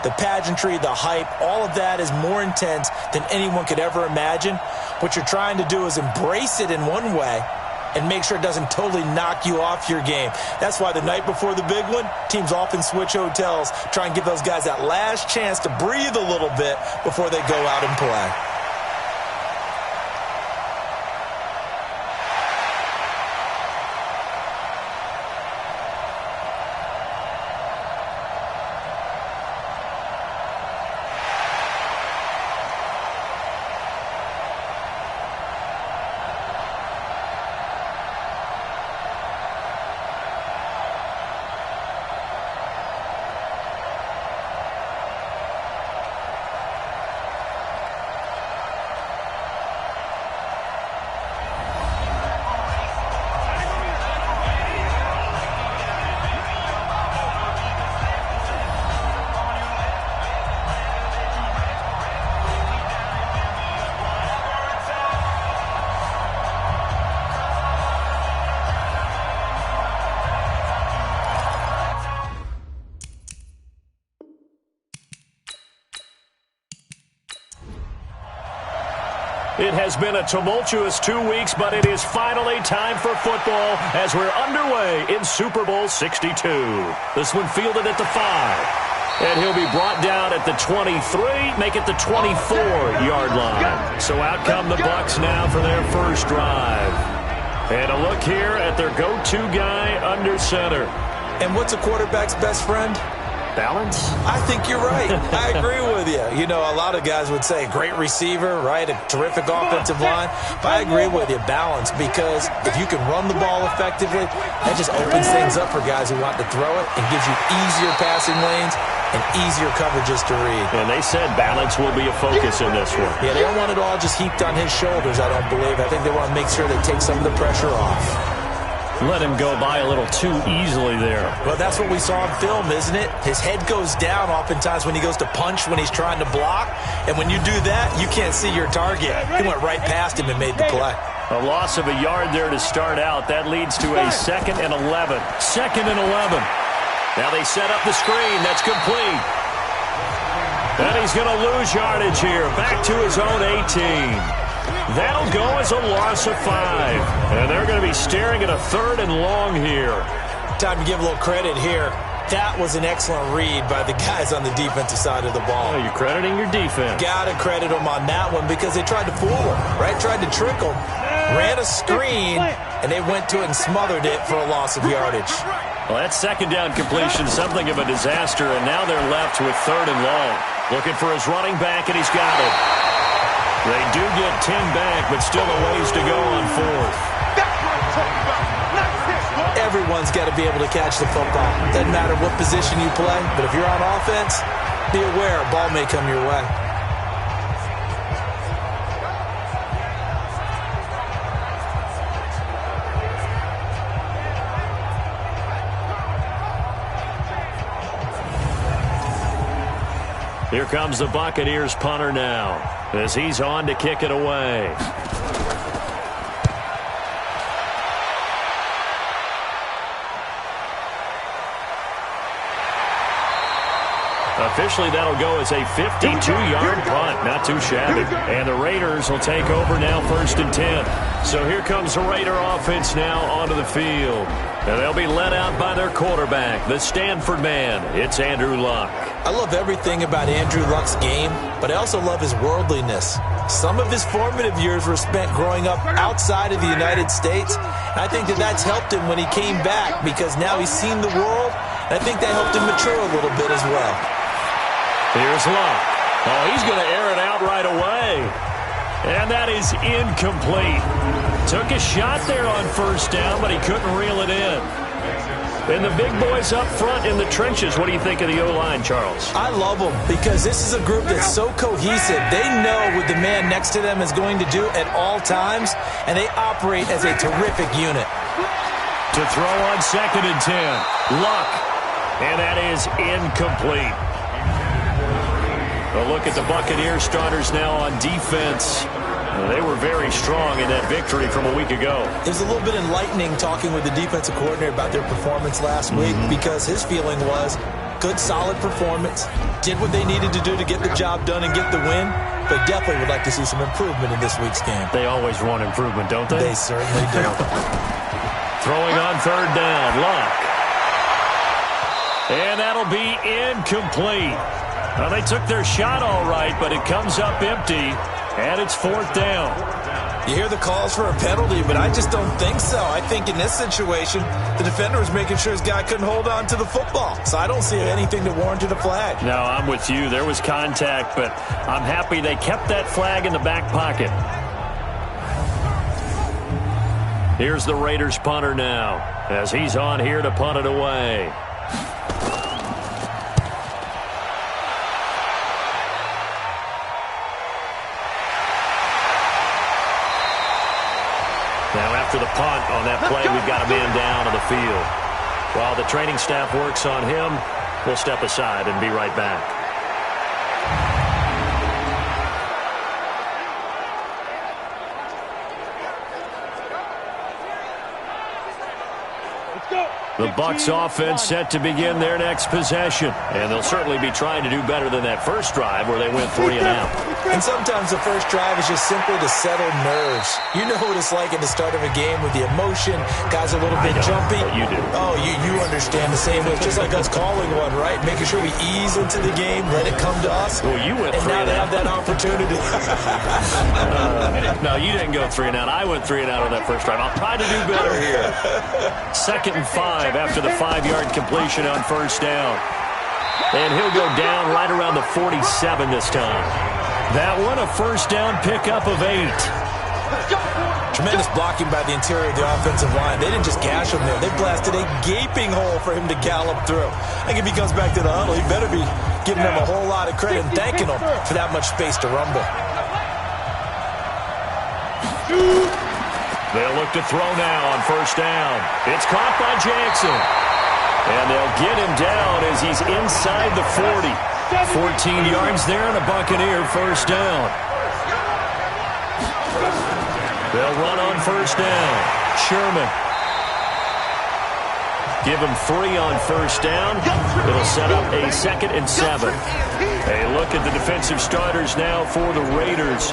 The pageantry, the hype, all of that is more intense than anyone could ever imagine. What you're trying to do is embrace it in one way and make sure it doesn't totally knock you off your game. That's why the night before the big one, teams often switch hotels, try and give those guys that last chance to breathe a little bit before they go out and play. It has been a tumultuous 2 weeks, but it is finally time for football as we're underway in Super Bowl 62. This one fielded at the 5. And he'll be brought down at the 23, make it the 24-yard line. So out come the Bucs now for their first drive. And a look here at their go-to guy under center. And what's a quarterback's best friend? Balance? I think you're right. I agree with you. You know, a lot of guys would say great receiver, right? A terrific offensive line. But I agree with you, balance, because if you can run the ball effectively, that just opens things up for guys who want to throw it and gives you easier passing lanes and easier coverages to read. And they said balance will be a focus in this one. Yeah, they don't want it all just heaped on his shoulders, I don't believe. I think they want to make sure they take some of the pressure off. Let him go by a little too easily there. Well, that's what we saw in film, isn't it? His head goes down oftentimes when he goes to punch, when he's trying to block. And when you do that, you can't see your target. He went right past him and made the play. A loss of a yard there to start out. That leads to a 2nd and 11. 2nd and 11. Now they set up the screen. That's complete. And he's going to lose yardage here. Back to his own 18. That'll go as a loss of 5. And they're going to be staring at a 3rd and long here. Time to give a little credit here. That was an excellent read by the guys on the defensive side of the ball. Oh, you're crediting your defense. Got to credit them on that one because they tried to fool him, right? Tried to trick him. Ran a screen, and they went to it and smothered it for a loss of yardage. Well, that 2nd down completion, something of a disaster, and now they're left with 3rd and long. Looking for his running back, and he's got it. They do get 10 back, but still a ways to go on 4th. Everyone's got to be able to catch the football. Doesn't matter what position you play, but if you're on offense, be aware a ball may come your way. Here comes the Buccaneers punter now as he's on to kick it away. Officially, that'll go as a 52-yard punt. Not too shabby. And the Raiders will take over now 1st and 10. So here comes the Raider offense now onto the field. And they'll be led out by their quarterback, the Stanford man. It's Andrew Luck. I love everything about Andrew Luck's game, but I also love his worldliness. Some of his formative years were spent growing up outside of the United States. And I think that that's helped him when he came back because now he's seen the world. And I think that helped him mature a little bit as well. Here's Luck. Oh, he's going to air it out right away. And that is incomplete. Took a shot there on 1st down, but he couldn't reel it in. And the big boys up front in the trenches, what do you think of the O-line, Charles? I love them because this is a group that's so cohesive. They know what the man next to them is going to do at all times, and they operate as a terrific unit. To throw on 2nd and 10. Luck. And that is incomplete. A look at the Buccaneers starters now on defense. They were very strong in that victory from a week ago. It was a little bit enlightening talking with the defensive coordinator about their performance last week because his feeling was Good, solid performance. Did what they needed to do to get the job done and get the win. But definitely would like to see some improvement in this week's game. They always want improvement, don't they? They certainly do. Throwing on third down, Luck. And that'll be incomplete. Well, they took their shot all right, but it comes up empty, and it's fourth down. You hear the calls for a penalty, but I just don't think so. I think in this situation, the defender was making sure his guy couldn't hold on to the football. So I don't see anything that warranted a flag. No, I'm with you. There was contact, but I'm happy they kept that flag in the back pocket. Here's the Raiders punter now, as he's on here to punt it away. Now after the punt on that play, we've got a man down on the field. While the training staff works on him, we'll step aside and be right back. The Bucs offense set to begin their next possession. And they'll certainly be trying to do better than that first drive where they went 3 and out. And sometimes the first drive is just simply to settle nerves. You know what it's like at the start of a game with the emotion. Guys a little bit jumpy. You do. Oh, you understand the same way. It's just like us calling one, right? Making sure we ease into the game, let it come to us. Well, you went 3 and now and they out. have that opportunity. No, you didn't go 3 and out. I went 3 and out on that first drive. I'll try to do better here. 2nd and 5 after the 5-yard completion on first down. And he'll go down right around the 47 this time. That one, a first down pickup of 8. Tremendous blocking by the interior of the offensive line. They didn't just gash him there. They blasted a gaping hole for him to gallop through. I think if he comes back to the huddle, he better be giving them a whole lot of credit and thanking them for that much space to rumble. They'll look to throw now on first down. It's caught by Jackson. And they'll get him down as he's inside the 40. 14 yards there and a Buccaneer first down. They'll run on first down. Sherman. Give him 3 on first down. It'll set up a 2nd and 7. A look at the defensive starters now for the Raiders.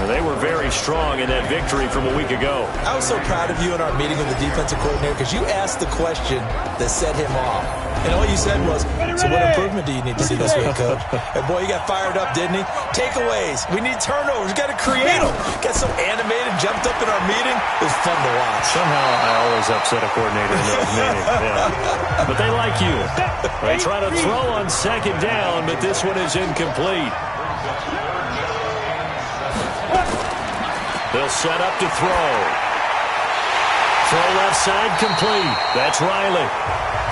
They were very strong in that victory from a week ago. I was so proud of you in our meeting with the defensive coordinator because you asked the question that set him off. And all you said was, so what improvement do you need to see this week, Coach? And boy, he got fired up, didn't he? Takeaways. We need turnovers. We got to create them. Got so animated, jumped up in our meeting. It was fun to watch. Somehow I always upset a coordinator in those meetings. Yeah. But they like you. They try to throw on 2nd down, but this one is incomplete. They'll set up to throw. Throw left side complete. That's Riley.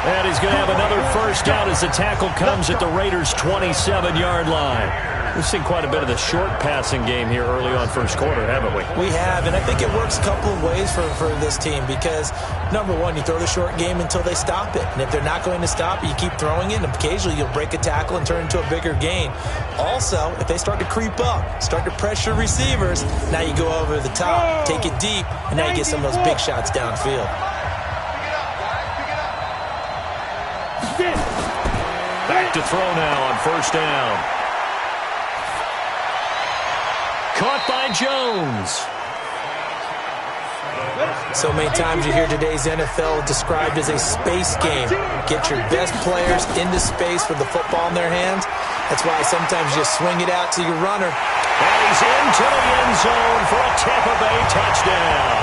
And he's going to have another first down as the tackle comes at the Raiders' 27-yard line. We've seen quite a bit of the short passing game here early on first quarter, haven't we? We have, and I think it works a couple of ways for this team because, number one, you throw the short game until they stop it. And if they're not going to stop it, you keep throwing it, and occasionally you'll break a tackle and turn it into a bigger gain. Also, if they start to creep up, start to pressure receivers, now you go over the top, take it deep, and now you get some of those big shots downfield. Back to throw now on first down. Caught by Jones. So many times you hear today's NFL described as a space game. Get your best players into space with the football in their hands. That's why sometimes you swing it out to your runner. And he's into the end zone for a Tampa Bay touchdown.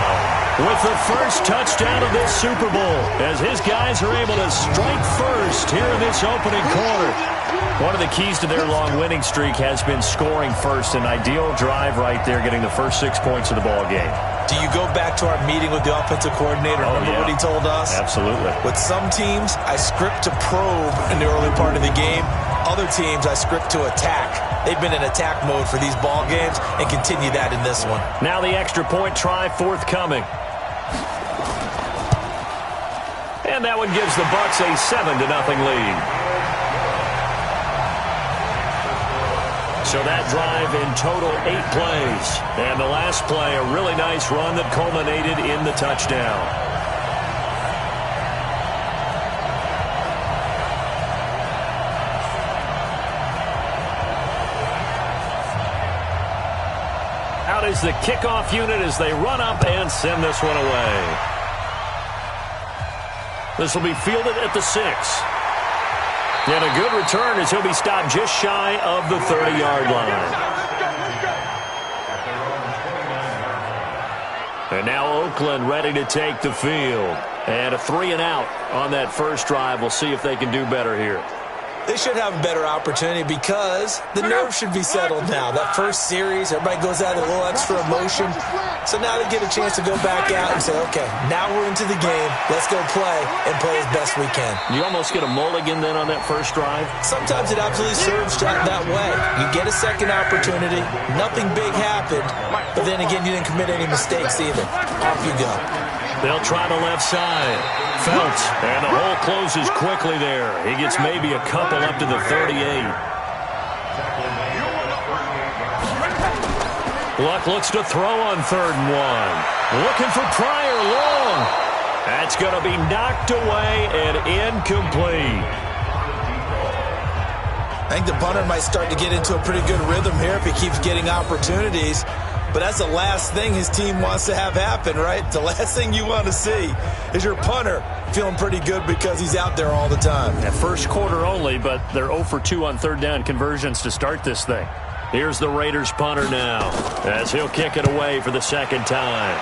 With the first touchdown of this Super Bowl, as his guys are able to strike first here in this opening quarter. One of the keys to their long winning streak has been scoring first. An ideal drive right there, getting the first 6 points of the ball game. Do you go back to our meeting with the offensive coordinator? Remember what he told us? Absolutely. With some teams, I script to probe in the early part of the game. Other teams, I script to attack. They've been in attack mode for these ball games and continue that in this one. Now the extra point try forthcoming. And that one gives the Bucs a 7-0 lead. So that drive in total 8 plays. And the last play, a really nice run that culminated in the touchdown. out is the kickoff unit as they run up and send this one away. This will be fielded at the 6. And a good return as he'll be stopped just shy of the 30-yard line. And now Oakland ready to take the field. And a 3 and out on that first drive. We'll see if they can do better here. They should have a better opportunity because the nerves should be settled now. That first series, everybody goes out with a little extra emotion. So now they get a chance to go back out and say, okay, now we're into the game. Let's go play and play as best we can. You almost get a mulligan then on that first drive? Sometimes it absolutely serves that way. You get a second opportunity. Nothing big happened. But then again, you didn't commit any mistakes either. Off you go. They'll try the left side. Felts, and the hole closes quickly there. He gets maybe a couple up to the 38. Luck looks to throw on 3rd and 1. Looking for Pryor long. That's going to be knocked away and incomplete. I think the punter might start to get into a pretty good rhythm here if he keeps getting opportunities. But that's the last thing his team wants to have happen, right? The last thing you want to see is your punter feeling pretty good because he's out there all the time. At first quarter only, but they're 0 for 2 on 3rd down conversions to start this thing. Here's the Raiders punter now as he'll kick it away for the second time.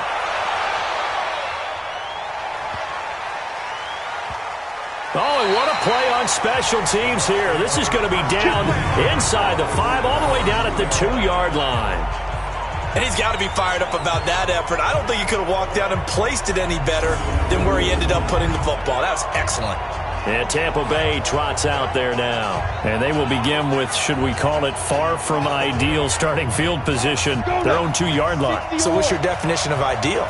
Oh, and what a play on special teams here. This is going to be down inside the 5 all the way down at the 2-yard line. And he's got to be fired up about that effort. I don't think he could have walked down and placed it any better than where he ended up putting the football. That was excellent. And Tampa Bay trots out there now. And they will begin with, should we call it, far from ideal starting field position, their own 2-yard line. So what's your definition of ideal?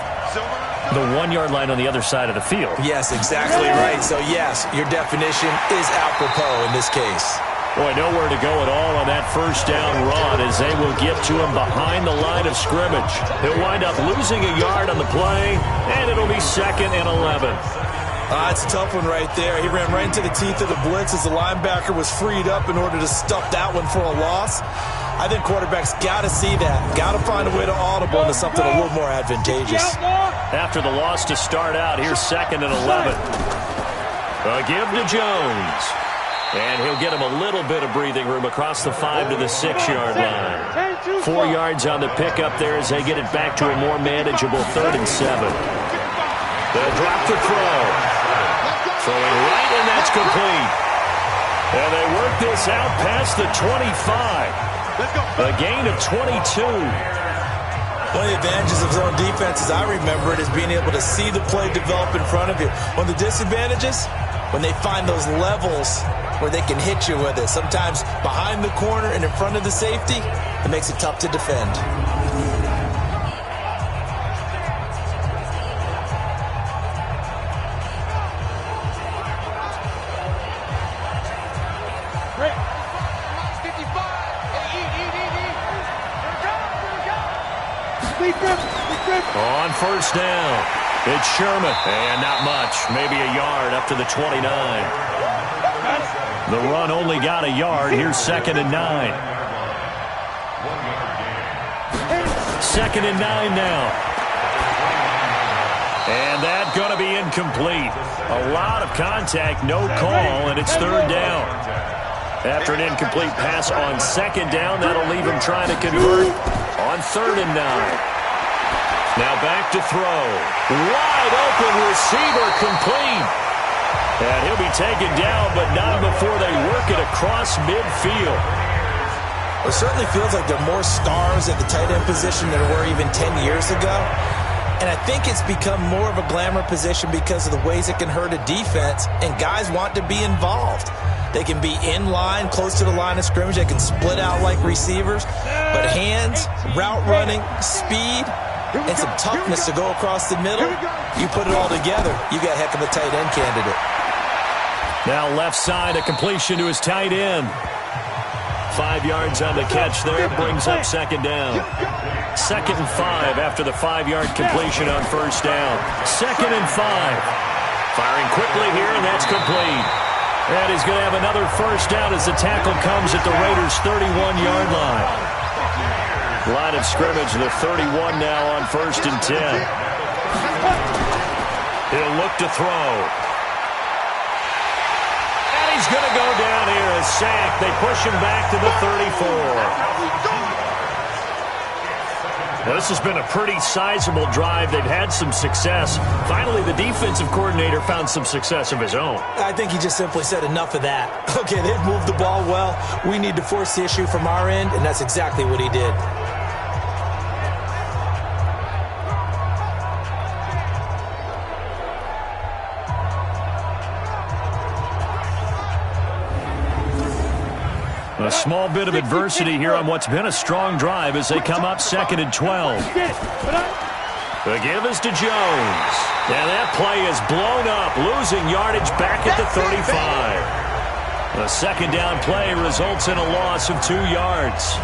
The 1-yard line on the other side of the field. Yes, exactly right. So, yes, your definition is apropos in this case. Boy, nowhere to go at all on that first down run as they will get to him behind the line of scrimmage. He'll wind up losing a yard on the play, and it'll be 2nd and 11. It's a tough one right there. He ran right into the teeth of the blitz as the linebacker was freed up in order to stuff that one for a loss. I think quarterbacks got to see that. Got to find a way to audible into something a little more advantageous. After the loss to start out, here's 2nd and 11. A give to Jones. And he'll get him a little bit of breathing room across the 5 to the 6-yard line. 4 yards on the pickup there as they get it back to a more manageable 3rd and 7. They'll drop the throw. Throwing right, and that's complete. And they work this out past the 25. A gain of 22. One of the advantages of zone defense, as I remember it, is being able to see the play develop in front of you. One of the disadvantages, when they find those levels where they can hit you with it. Sometimes behind the corner and in front of the safety, it makes it tough to defend. On first down, it's Sherman. And not much, maybe a yard up to the 29. The run only got a yard. Here's 2nd and 9. 2nd and 9 now. And that's going to be incomplete. A lot of contact, no call, and it's 3rd down. After an incomplete pass on 2nd down, that'll leave him trying to convert on 3rd and 9. Now back to throw. Wide open receiver, complete. And he'll be taken down, but not before they work it across midfield. It certainly feels like there are more stars at the tight end position than there were even 10 years ago. And I think it's become more of a glamour position because of the ways it can hurt a defense, and guys want to be involved. They can be in line, close to the line of scrimmage. They can split out like receivers. But hands, route running, speed, and some toughness to go across the middle, you put it all together, you got a heck of a tight end candidate. Now left side, a completion to his tight end. 5 yards on the catch there, brings up 2nd down. 2nd and 5 after the 5-yard completion on first down. 2nd and 5. Firing quickly here, and that's complete. And he's going to have another first down as the tackle comes at the Raiders' 31-yard line. Line of scrimmage, the 31 now on 1st and 10. He'll look to throw. And he's going to go down here, a sack. They push him back to the 34. Now, this has been a pretty sizable drive. They've had some success. Finally, the defensive coordinator found some success of his own. I think he just simply said enough of that. Okay, they've moved the ball well. We need to force the issue from our end, and that's exactly what he did. A small bit of adversity here on what's been a strong drive as they come up 2nd and 12. The give is to Jones. And that play is blown up, losing yardage back at the 35. The second down play results in a loss of 2 yards.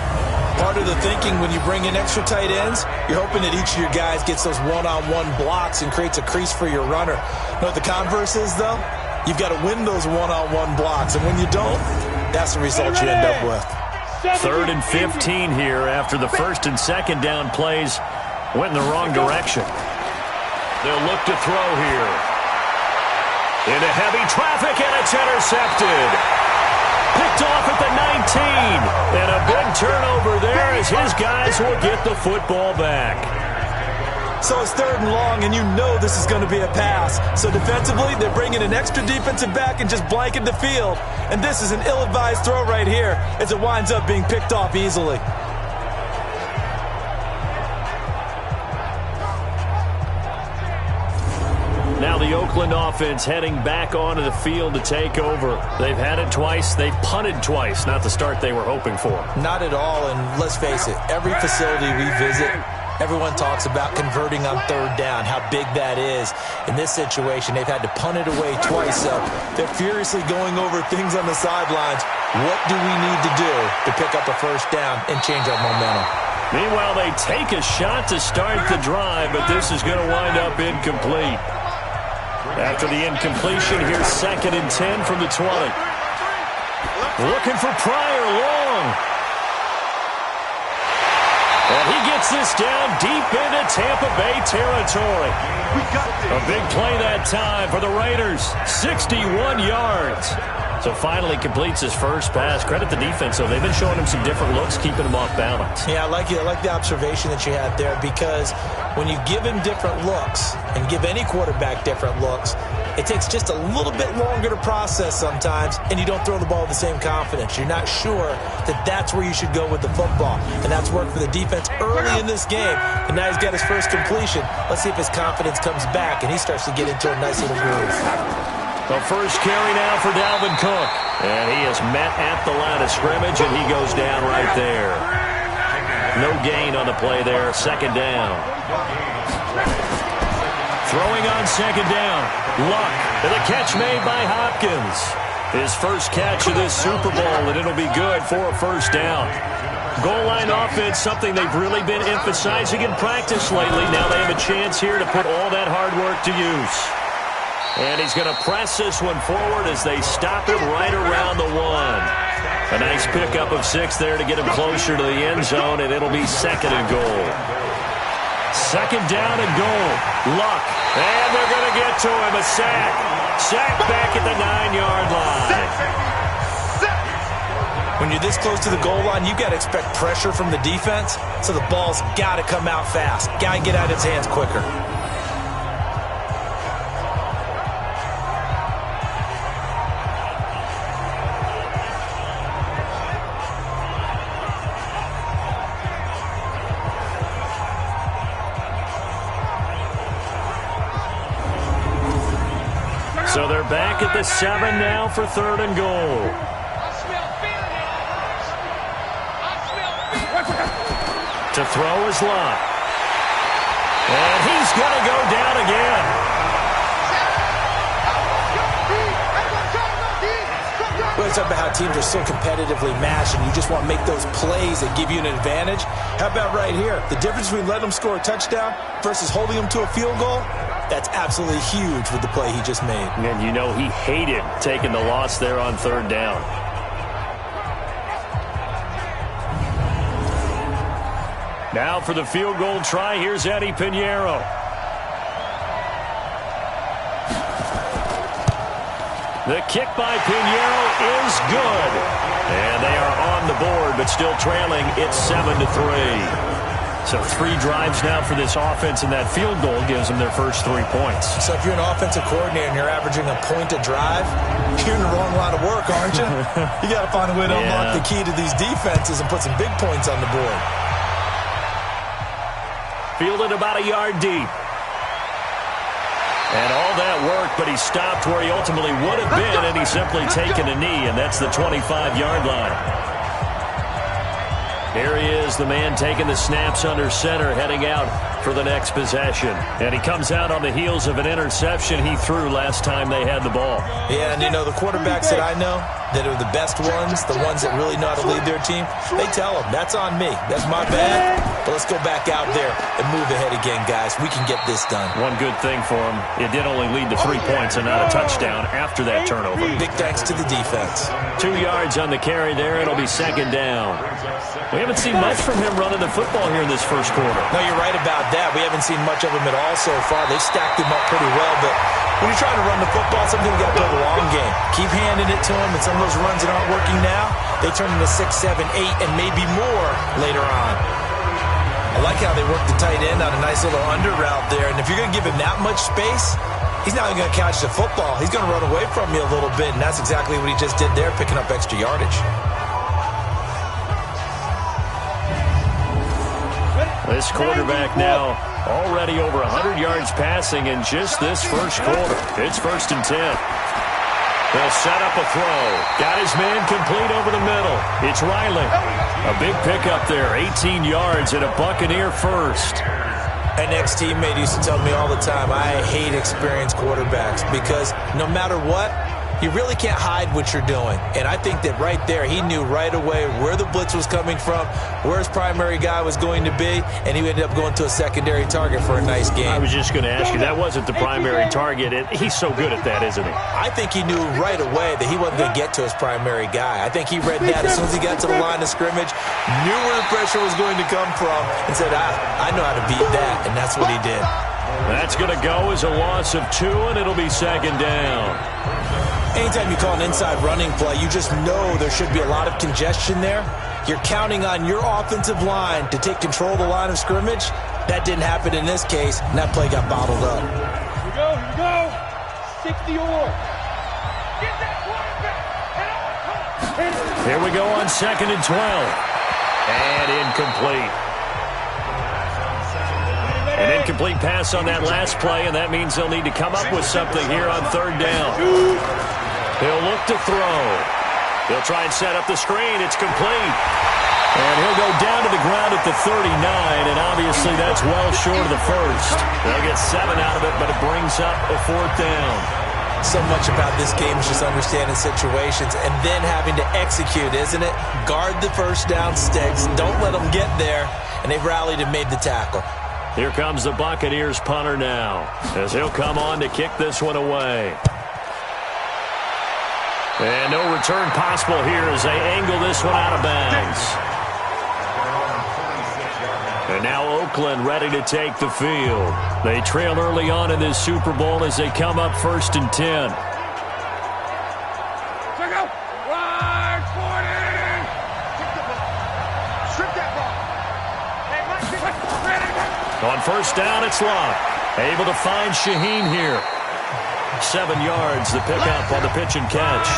Part of the thinking when you bring in extra tight ends, you're hoping that each of your guys gets those one-on-one blocks and creates a crease for your runner. You know what the converse is, though? You've got to win those one-on-one blocks, and when you don't, that's the result you end up with. 3rd and 15 here after the 1st and 2nd down plays went in the wrong direction. They'll look to throw here. Into heavy traffic, and it's intercepted. Picked off at the 19. And a big turnover there as his guys will get the football back. So it's 3rd and long, and you know this is going to be a pass. So defensively, they're bringing an extra defensive back and just blanket the field. And this is an ill-advised throw right here as it winds up being picked off easily. Now the Oakland offense heading back onto the field to take over. They've had it twice. They've punted twice. Not the start they were hoping for. Not at all, and let's face it, every facility we visit, everyone talks about converting on 3rd down, how big that is. In this situation, they've had to punt it away twice, so they're furiously going over things on the sidelines. What do we need to do to pick up a 1st down and change our momentum? Meanwhile, they take a shot to start the drive, but this is going to wind up incomplete. After the incompletion, here's 2nd and 10 from the 20. Looking for Pryor long. And he gets this down deep into Tampa Bay territory. A big play that time for the Raiders. 61 yards. So finally completes his first pass. Credit the defense, though. They've been showing him some different looks, keeping him off balance. Yeah, I like the observation that you had there, because when you give him different looks and give any quarterback different looks, it takes just a little bit longer to process sometimes, and you don't throw the ball with the same confidence. You're not sure that that's where you should go with the football, and that's worked for the defense early in this game, and now he's got his first completion. Let's see if his confidence comes back, and he starts to get into a nice little groove. The first carry now for Dalvin Cook, and he is met at the line of scrimmage, and he goes down right there. No gain on the play there, 2nd down. Throwing on 2nd down. Luck, and the catch made by Hopkins. His first catch of this Super Bowl, and it'll be good for a 1st down. Goal line offense, something they've really been emphasizing in practice lately. Now they have a chance here to put all that hard work to use. And he's going to press this one forward as they stop him right around the 1. A nice pickup of 6 there to get him closer to the end zone, and it'll be 2nd and goal. 2nd down and goal. Luck. And they're going to get to him. A sack. Sack back at the 9-yard line. When you're this close to the goal line, you've got to expect pressure from the defense, so the ball's got to come out fast. Got to get out of his hands quicker. So they're back at the 7 now for 3rd and goal. To throw is Luck. And he's going to go down again. Well, it's about how teams are so competitively matched, and you just want to make those plays that give you an advantage. How about right here? The difference between letting them score a touchdown versus holding them to a field goal, that's absolutely huge with the play he just made. And you know he hated taking the loss there on 3rd down. Now for the field goal try, here's Eddie Pinheiro. The kick by Pinheiro is good. And they are on the board, but still trailing. It's 7-3. So 3 drives now for this offense, and that field goal gives them their first 3 points. So if you're an offensive coordinator and you're averaging a point a drive, you're in the wrong line of work, aren't you? You got to find a way to unlock the key to these defenses and put some big points on the board. Fielded about a yard deep. And all that work, but he stopped where he ultimately would have been, and he's simply taken a knee, and that's the 25-yard line. Here he is, the man taking the snaps under center, heading out for the next possession. And he comes out on the heels of an interception he threw last time they had the ball. Yeah, and you know, the quarterbacks that I know that are the best ones, the ones that really know how to lead their team, they tell them, that's on me. That's my bad. But let's go back out there and move ahead again, guys. We can get this done. One good thing for him, it did only lead to 3 points and not a touchdown after that turnover. Big thanks to the defense. 2 yards on the carry there. It'll be second down. We haven't seen much from him running the football here in this first quarter. No, you're right about that. We haven't seen much of him at all so far. They've stacked him up pretty well, but when you're trying to run the football, something you got to play the long game. Keep handing it to him, and some of those runs that aren't working now, they turn into 6, 7, 8, and maybe more later on. I like how they work the tight end on a nice little under route there, and if you're going to give him that much space, he's not even going to catch the football. He's going to run away from you a little bit, and that's exactly what he just did there, picking up extra yardage. This quarterback now already over 100 yards passing in just this first quarter. It's 1st and 10. They'll set up a throw. Got his man complete over the middle. It's Riley. A big pickup there, 18 yards and a Buccaneer first. An ex-teammate used to tell me all the time, I hate experienced quarterbacks because no matter what, you really can't hide what you're doing. And I think that right there, he knew right away where the blitz was coming from, where his primary guy was going to be, and he ended up going to a secondary target for a nice game. I was just going to ask you, that wasn't the primary target. He's so good at that, isn't he? I think he knew right away that he wasn't going to get to his primary guy. I think he read that as soon as he got to the line of scrimmage, knew where the pressure was going to come from, and said, I know how to beat that, and that's what he did. That's going to go as a loss of 2, and it'll be second down. Anytime you call an inside running play, you just know there should be a lot of congestion there. You're counting on your offensive line to take control of the line of scrimmage. That didn't happen in this case, and that play got bottled up. Here we go. 60 or. Get that quarterback. Here we go on 2nd and 12. And incomplete. An incomplete pass on that last play, and that means they'll need to come up with something here on 3rd down. He'll look to throw. He'll try and set up the screen. It's complete. And he'll go down to the ground at the 39, and obviously that's well short of the first. They'll get 7 out of it, but it brings up a 4th down. So much about this game is just understanding situations and then having to execute, isn't it? Guard the first down sticks. Don't let them get there, and they've rallied and made the tackle. Here comes the Buccaneers punter now, as he'll come on to kick this one away. And no return possible here as they angle this one out of bounds. And now Oakland ready to take the field. They trail early on in this Super Bowl as they come up 1st and 10. On 1st down, it's Locke. Able to find Shaheen here. 7 yards, the pickup on the pitch and catch.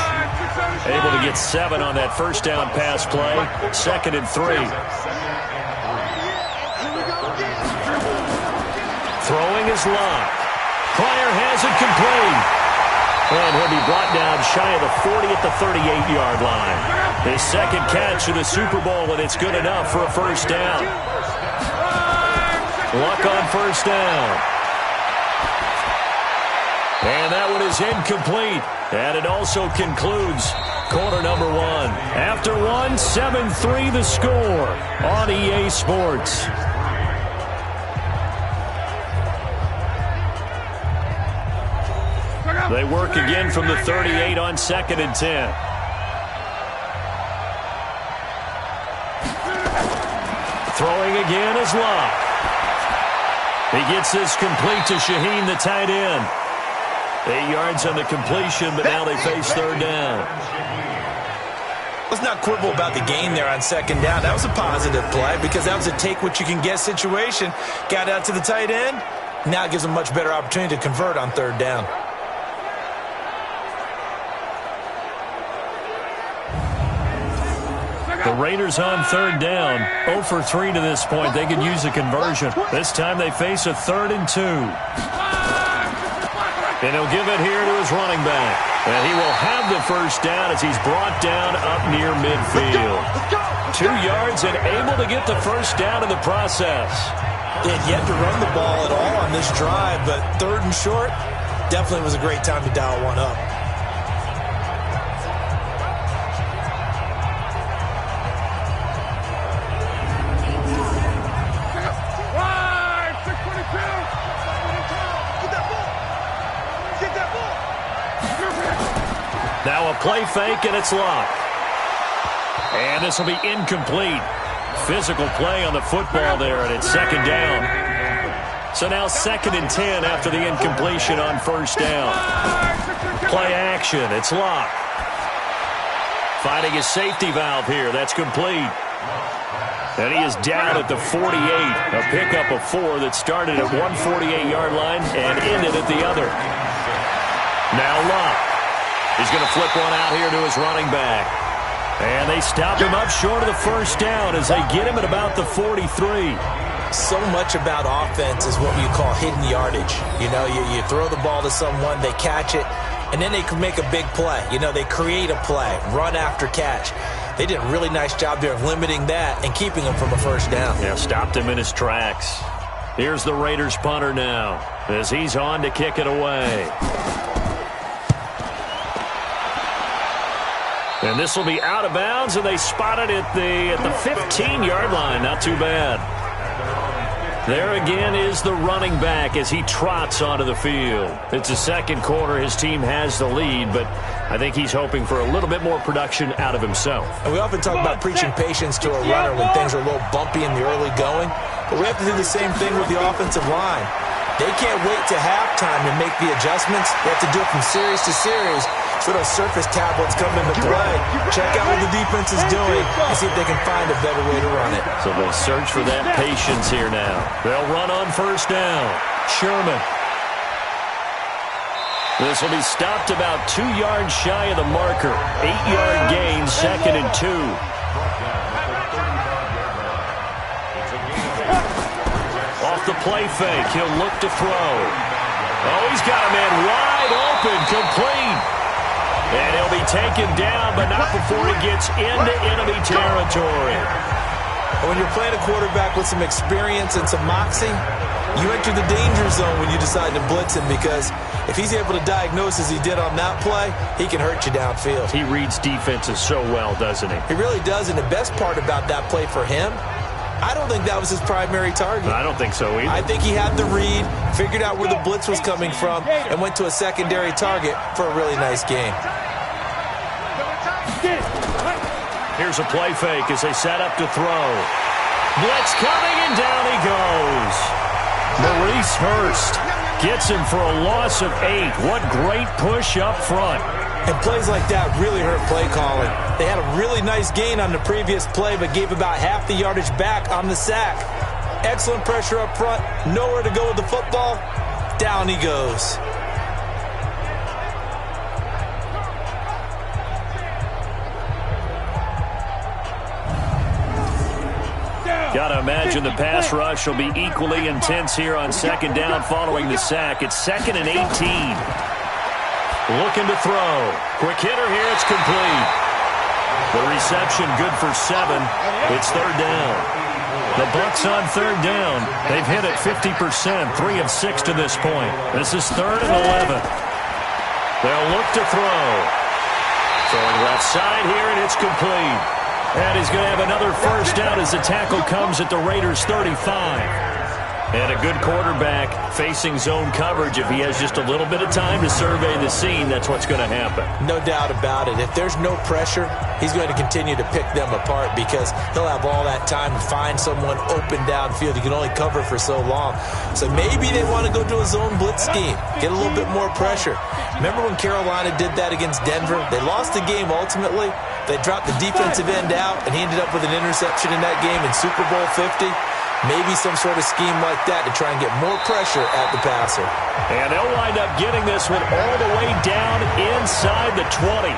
Able to get 7 on that 1st down pass play. 2nd and 3. Throwing is Locke. Pryor has it complete. And he'll be brought down shy of the 40 at the 38-yard line. His 2nd catch of the Super Bowl, and it's good enough for a 1st down. Luck on 1st down. And that one is incomplete. And it also concludes quarter number 1. After 1, 7-3 the score on EA Sports. They work again from the 38 on 2nd and 10. Throwing again is Luck. He gets this complete to Shaheen, the tight end. 8 yards on the completion, but now they face third down. Let's not quibble about the gain there on second down. That was a positive play because that was a take-what-you-can-get situation. Got out to the tight end. Now it gives them a much better opportunity to convert on third down. The Raiders on third down. 0 for 3 to this point. They could use a conversion. This time they face a 3rd and 2. And he'll give it here to his running back. And he will have the first down as he's brought down up near midfield. 2 yards and able to get the first down in the process. They had yet to run the ball at all on this drive, but 3rd and short definitely was a great time to dial one up. Now a play fake, and it's Luck. And this will be incomplete. Physical play on the football there, and it's second down. So now 2nd and 10 after the incompletion on first down. Play action, it's Luck. Finding his safety valve here, that's complete. And he is down at the 48. A pickup of 4 that started at 148-yard line and ended at the other. Now Luck. He's going to flip one out here to his running back. And they stop him up short of the first down as they get him at about the 43. So much about offense is what you call hidden yardage. You know, you throw the ball to someone, they catch it, and then they can make a big play. You know, they create a play, run after catch. They did a really nice job there of limiting that and keeping him from a first down. Yeah, stopped him in his tracks. Here's the Raiders punter now as he's on to kick it away. And this will be out of bounds, and they spot it at the 15-yard line. Not too bad. There again is the running back as he trots onto the field. It's the second quarter. His team has the lead, but I think he's hoping for a little bit more production out of himself. And we often talk about preaching patience to a runner when things are a little bumpy in the early going, but we have to do the same thing with the offensive line. They can't wait to halftime to make the adjustments. They have to do it from series to series. So those surface tablets come into play. Check out what the defense is doing and see if they can find a better way to run it. So they'll search for that patience here now. They'll run on first down. Sherman. This will be stopped about 2 yards shy of the marker. 8-yard gain, 2nd and 2. Off the play fake, he'll look to throw. Oh, he's got a man wide open, complete. And he'll be taken down, but not before he gets into enemy territory. When you're playing a quarterback with some experience and some moxie, you enter the danger zone when you decide to blitz him, because if he's able to diagnose as he did on that play, he can hurt you downfield. He reads defenses so well, doesn't he? He really does, and the best part about that play for him, I don't think that was his primary target. I don't think so either. I think he had the read, figured out where the blitz was coming from, and went to a secondary target for a really nice game. Here's a play fake as they set up to throw. Blitz coming, and down he goes. Maurice Hurst gets him for a loss of 8. What great push up front. And plays like that really hurt play calling. They had a really nice gain on the previous play, but gave about half the yardage back on the sack. Excellent pressure up front. Nowhere to go with the football. Down he goes. Got to imagine the pass rush will be equally intense here on second down following the sack. It's 2nd and 18. Looking to throw. Quick hitter here. It's complete. The reception good for 7. It's third down. The Bucs on third down. They've hit it 50%. 3 of 6 to this point. This is 3rd and 11. They'll look to throw. Throwing left side here, and it's complete. And he's going to have another first down as the tackle comes at the Raiders' 35. And a good quarterback facing zone coverage, if he has just a little bit of time to survey the scene, that's what's going to happen. No doubt about it. If there's no pressure, he's going to continue to pick them apart because he'll have all that time to find someone open downfield. He can only cover for so long. So maybe they want to go to a zone blitz scheme, get a little bit more pressure. Remember when Carolina did that against Denver? They lost the game ultimately. They dropped the defensive end out, and he ended up with an interception in that game in Super Bowl 50. Maybe some sort of scheme like that to try and get more pressure at the passer. And they'll wind up getting this one all the way down inside the 20.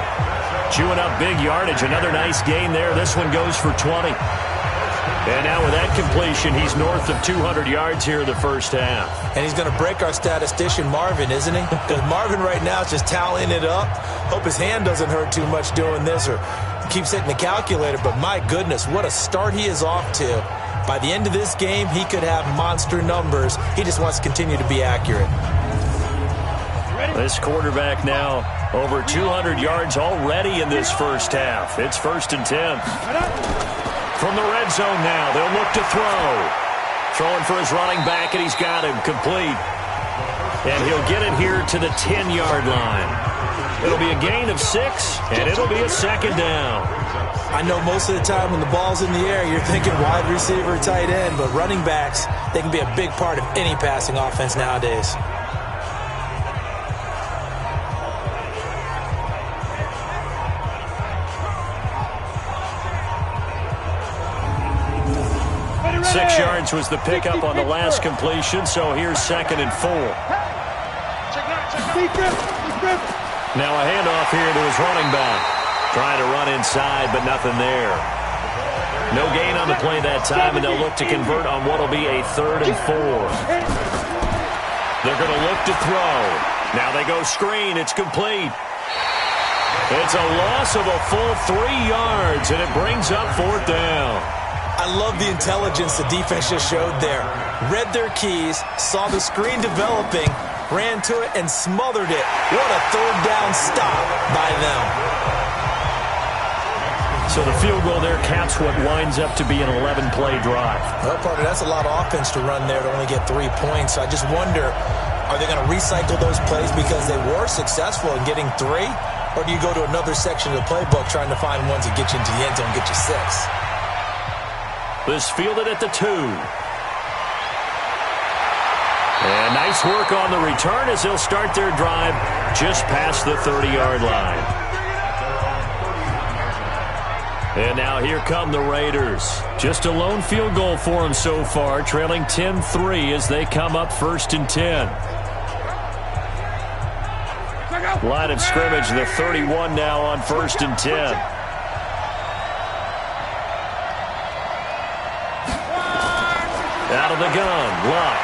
Chewing up big yardage. Another nice gain there. This one goes for 20. And now with that completion, he's north of 200 yards here in the first half. And he's going to break our statistician, Marvin, isn't he? Because Marvin right now is just tallying it up. Hope his hand doesn't hurt too much doing this or keeps hitting the calculator. But my goodness, what a start he is off to. By the end of this game, he could have monster numbers. He just wants to continue to be accurate. This quarterback now over 200 yards already in this first half. It's 1st and 10. From the red zone now, they'll look to throw. Throwing for his running back, and he's got him complete. And he'll get it here to the 10-yard line. It'll be a gain of 6, and it'll be a 2nd down. I know most of the time when the ball's in the air, you're thinking wide receiver, tight end, but running backs, they can be a big part of any passing offense nowadays. Six yards was the pickup on the last completion, so here's 2nd and 4. Now a handoff here to his running back. Trying to run inside, but nothing there. No gain on the play that time, and they'll look to convert on what will be a 3rd and 4. They're going to look to throw. Now they go screen. It's complete. It's a loss of a full 3 yards, and it brings up 4th down. I love the intelligence the defense just showed there. Read their keys, saw the screen developing, ran to it, and smothered it. What a 3rd down stop by them. So the field goal there caps what winds up to be an 11-play drive. Well, partner, that's a lot of offense to run there to only get 3 points. So I just wonder, are they going to recycle those plays because they were successful in getting 3? Or do you go to another section of the playbook trying to find ones that get you into the end zone and get you 6? This fielded at the 2. And nice work on the return as they'll start their drive just past the 30-yard line. And now here come the Raiders. Just a lone field goal for them so far, trailing 10-3 as they come up 1st and 10. Line of scrimmage, the 31 now on 1st and 10. Out of the gun, Luck.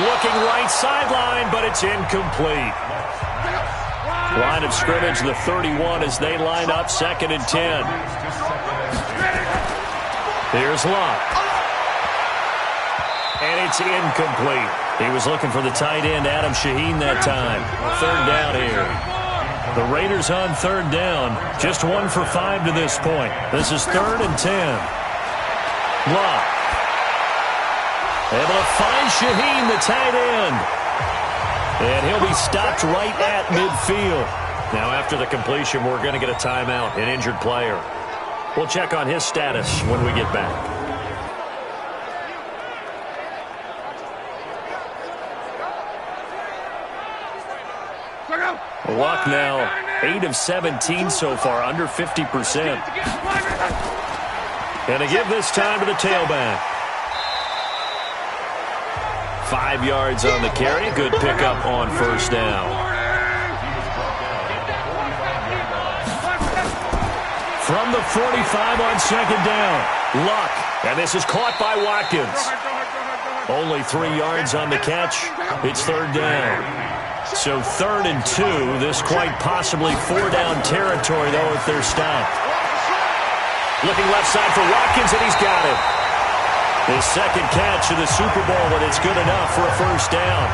Looking right sideline, but it's incomplete. Line of scrimmage, the 31 as they line up 2nd and 10. Here's Luck. And it's incomplete. He was looking for the tight end, Adam Shaheen, that time. 3rd down here. The Raiders on 3rd down. Just 1 for 5 to this point. This is 3rd and 10. Luck. Able to find Shaheen, the tight end. And he'll be stopped right at midfield. Now, after the completion, we're going to get a timeout, an injured player. We'll check on his status when we get back. Luck now 8 of 17 so far, under 50%. And to give this time to the tailback. 5 yards on the carry. Good pickup on 1st down. From the 45 on 2nd down. Luck. And this is caught by Watkins. Only 3 yards on the catch. It's 3rd down. So 3rd and 2. This quite possibly 4-down territory, though, if they're stopped. Looking left side for Watkins, and he's got it. His 2nd catch of the Super Bowl, and it's good enough for a 1st down.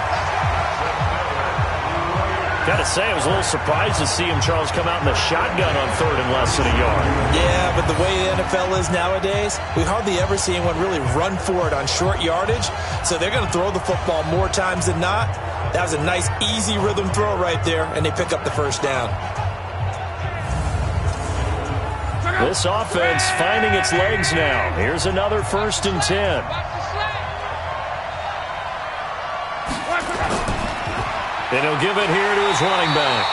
Got to say, I was a little surprised to see him, Charles, come out in the shotgun on third and less than a yard. Yeah, but the way the NFL is nowadays, we hardly ever see anyone really run for it on short yardage. So they're going to throw the football more times than not. That was a nice, easy rhythm throw right there, and they pick up the first down. This offense finding its legs now. Here's another 1st and 10. And he'll give it here to his running back.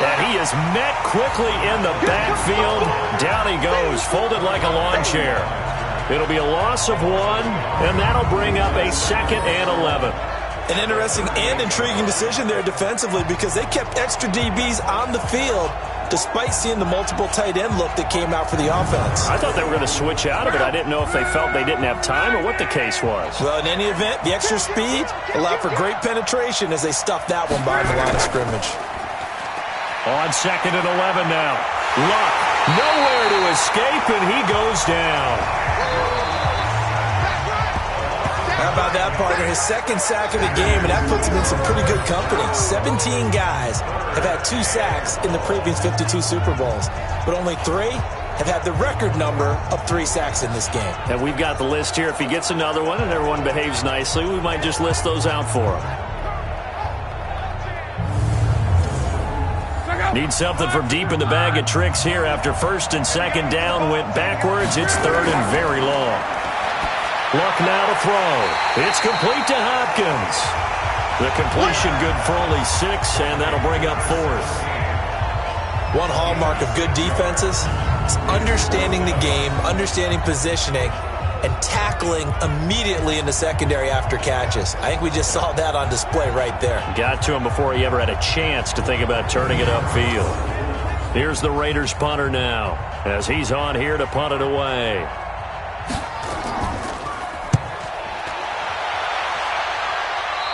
And he is met quickly in the backfield. Down he goes, folded like a lawn chair. It'll be a loss of 1, and that'll bring up a 2nd and 11. An interesting and intriguing decision there defensively because they kept extra DBs on the field despite seeing the multiple tight end look that came out for the offense. I thought they were going to switch out of it. I didn't know if they felt they didn't have time or what the case was. Well, in any event, the extra speed allowed for great penetration as they stuffed that one behind the line of scrimmage. On 2nd and 11 now. Luck, nowhere to escape, and he goes down. How about that, partner? His 2nd sack of the game, and that puts him in some pretty good company. 17 guys have had 2 sacks in the previous 52 Super Bowls, but only 3 have had the record number of 3 sacks in this game. And we've got the list here. If he gets another one and everyone behaves nicely, we might just list those out for him. Need something from deep in the bag of tricks here after 1st and 2nd down went backwards. It's 3rd and very long. Luck now to throw. It's complete to Hopkins. The completion good for only 6, and that'll bring up 4th. One hallmark of good defenses is understanding the game, understanding positioning, and tackling immediately in the secondary after catches. I think we just saw that on display right there. Got to him before he ever had a chance to think about turning it upfield. Here's the Raiders punter now as he's on here to punt it away.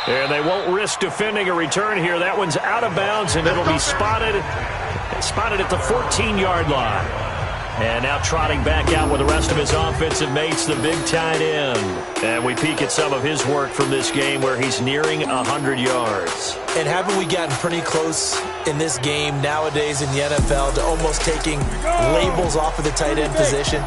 And they won't risk defending a return here. That one's out of bounds, and it'll be spotted at the 14-yard line. And now trotting back out with the rest of his offensive mates, the big tight end. And we peek at some of his work from this game where he's nearing 100 yards. And haven't we gotten pretty close in this game nowadays in the NFL to almost taking labels off of the tight end position?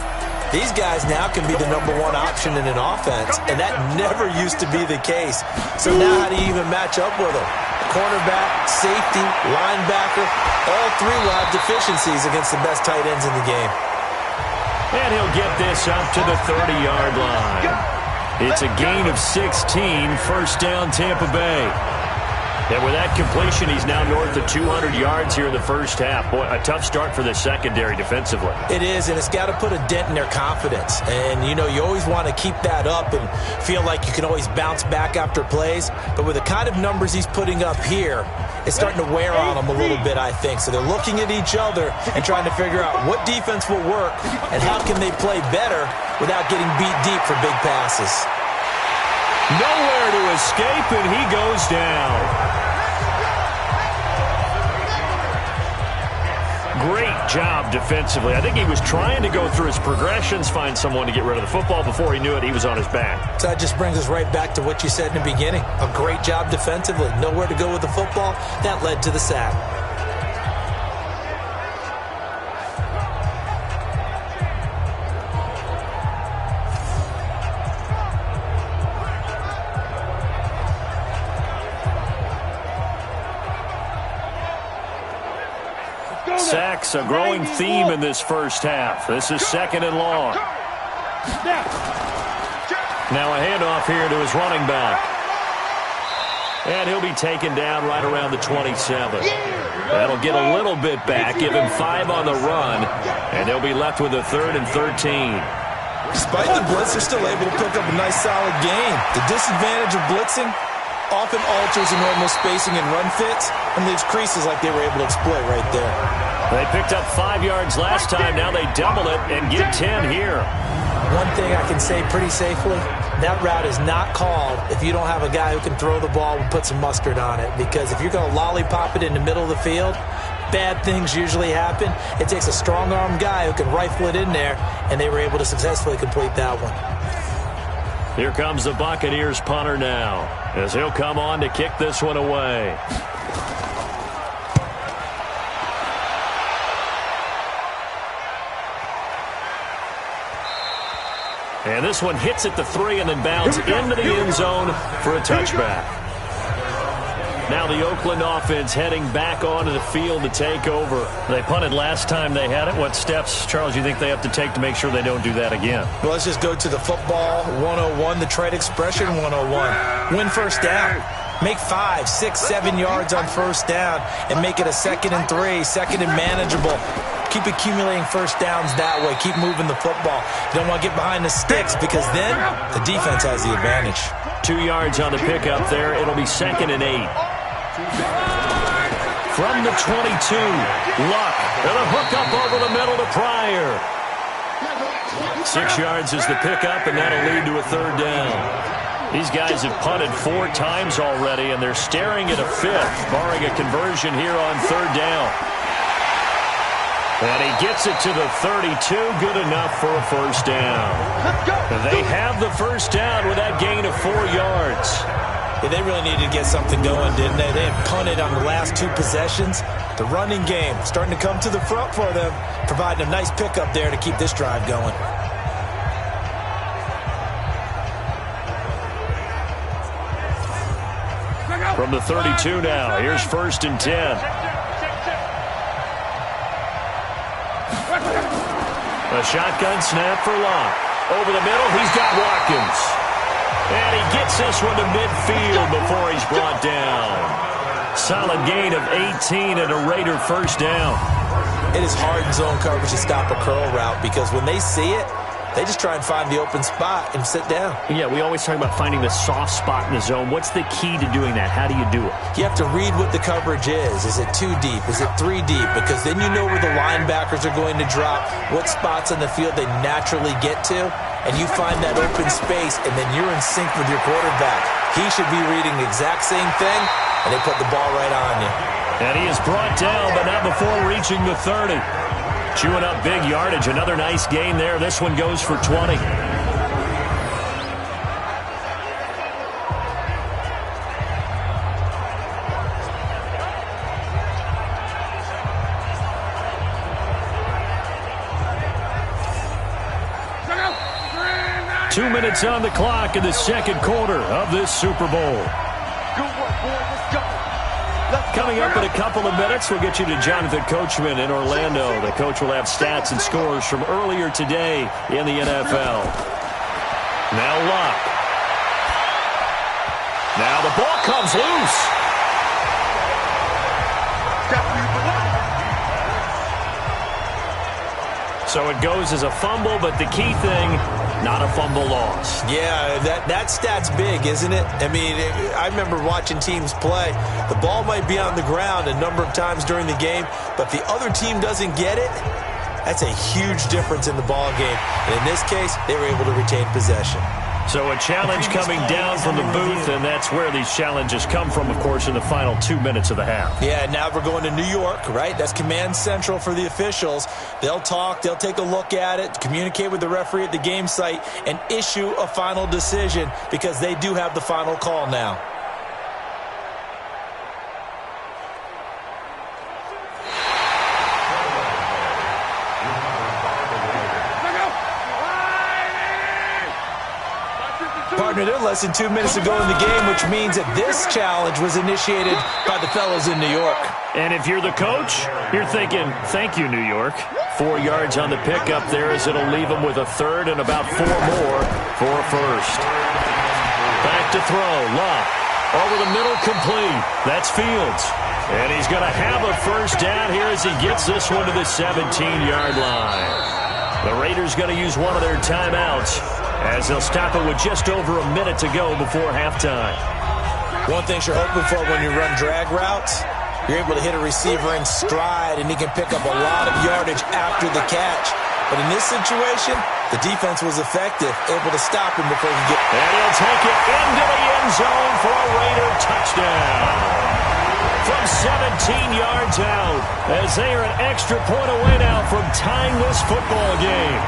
These guys now can be the #1 option in an offense, and that never used to be the case. So now how do you even match up with them? Cornerback, safety, linebacker, all 3 will have deficiencies against the best tight ends in the game. And he'll get this up to the 30-yard line. It's a gain of 16, 1st down Tampa Bay. And with that completion, he's now north of 200 yards here in the first half. Boy, a tough start for the secondary defensively. It is, and it's got to put a dent in their confidence. And, you know, you always want to keep that up and feel like you can always bounce back after plays. But with the kind of numbers he's putting up here, it's starting to wear on them a little bit, I think. So they're looking at each other and trying to figure out what defense will work and how can they play better without getting beat deep for big passes. Nowhere to escape, and he goes down. Great job defensively. I think he was trying to go through his progressions, find someone to get rid of the football. Before he knew it, he was on his back. So that just brings us right back to what you said in the beginning. A great job defensively. Nowhere to go with the football. That led to the sack. Sacks, a growing theme in this first half. This is 2nd and long. Now a handoff here to his running back. And he'll be taken down right around the 27. That'll get a little bit back, give him 5 on the run, and they'll be left with a 3rd and 13. Despite the blitz, they're still able to pick up a nice solid gain. The disadvantage of blitzing often alters the normal spacing and run fits and leaves creases like they were able to exploit right there. They picked up 5 yards last time. Now they double it and get 10 here. One thing I can say pretty safely, that route is not called if you don't have a guy who can throw the ball and put some mustard on it. Because if you're going to lollipop it in the middle of the field, bad things usually happen. It takes a strong-armed guy who can rifle it in there, and they were able to successfully complete that one. Here comes the Buccaneers punter now, as he'll come on to kick this one away. And this one hits at the 3 and then bounds into the end zone for a touchback. Now the Oakland offense heading back onto the field to take over. They punted last time they had it. What steps, Charles, you think they have to take to make sure they don't do that again? Well, let's just go to the football 101, the trade expression 101. Win first down. Make 5, 6, 7 yards on first down and make it a 2nd and 3, 2nd and manageable. Keep accumulating first downs that way. Keep moving the football. You don't want to get behind the sticks because then the defense has the advantage. 2 yards on the pickup there. It'll be 2nd and 8. From the 22, Luck. And a hook up over the middle to Pryor. 6 yards is the pickup, and that'll lead to a 3rd down. These guys have punted 4 times already, and they're staring at a 5th, barring a conversion here on 3rd down. And he gets it to the 32, good enough for a first down. They have the first down with that gain of 4 yards. Yeah, they really needed to get something going, didn't they? They had punted on the last 2 possessions. The running game starting to come to the front for them, providing a nice pickup there to keep this drive going. From the 32 now, here's 1st and 10. A shotgun snap for Locke. Over the middle, he's got Watkins. And he gets this one to midfield before he's brought down. Solid gain of 18 and a Raider first down. It is hard in zone coverage to stop a curl route because when they see it, they just try and find the open spot and sit down. Yeah, we always talk about finding the soft spot in the zone. What's the key to doing that? How do you do it? You have to read what the coverage is. Is it 2 deep? Is it 3 deep? Because then you know where the linebackers are going to drop, what spots on the field they naturally get to, and you find that open space, and then you're in sync with your quarterback. He should be reading the exact same thing, and they put the ball right on you. And he is brought down, but not before reaching the 30. Chewing up big yardage. Another nice gain there. This one goes for 20. Two minutes on the clock in the second quarter of this Super Bowl. Coming up in a couple of minutes, we'll get you to Jonathan Coachman in Orlando. The coach will have stats and scores from earlier today in the NFL. Now Luck. Now the ball comes loose. So it goes as a fumble, but the key thing, not a fumble loss. Yeah, that stat's big, isn't it? I mean, I remember watching teams play. The ball might be on the ground a number of times during the game, but if the other team doesn't get it, that's a huge difference in the ball game. And in this case, they were able to retain possession. So a challenge coming down from the booth, and that's where these challenges come from, of course, in the final 2 minutes of the half. Yeah, now we're going to New York, right? That's command central for the officials. They'll talk, they'll take a look at it, communicate with the referee at the game site, and issue a final decision because they do have the final call now. Partner, they're less than 2 minutes to go in the game, which means that this challenge was initiated by the fellows in New York. And if you're the coach, you're thinking, thank you, New York. 4 yards on the pickup there as it'll leave them with a 3rd and about 4 more for a first. Back to throw, Luck. Over the middle, complete. That's Fields. And he's going to have a first down here as he gets this one to the 17-yard line. The Raiders going to use one of their timeouts as they'll stop it with just over a minute to go before halftime. One thing you're hoping for when you run drag routes, you're able to hit a receiver in stride, and he can pick up a lot of yardage after the catch. But in this situation, the defense was effective, able to stop him before he gets... And he'll take it into the end zone for a Raider touchdown. From 17 yards out, as they are an extra point away now from tying this football game.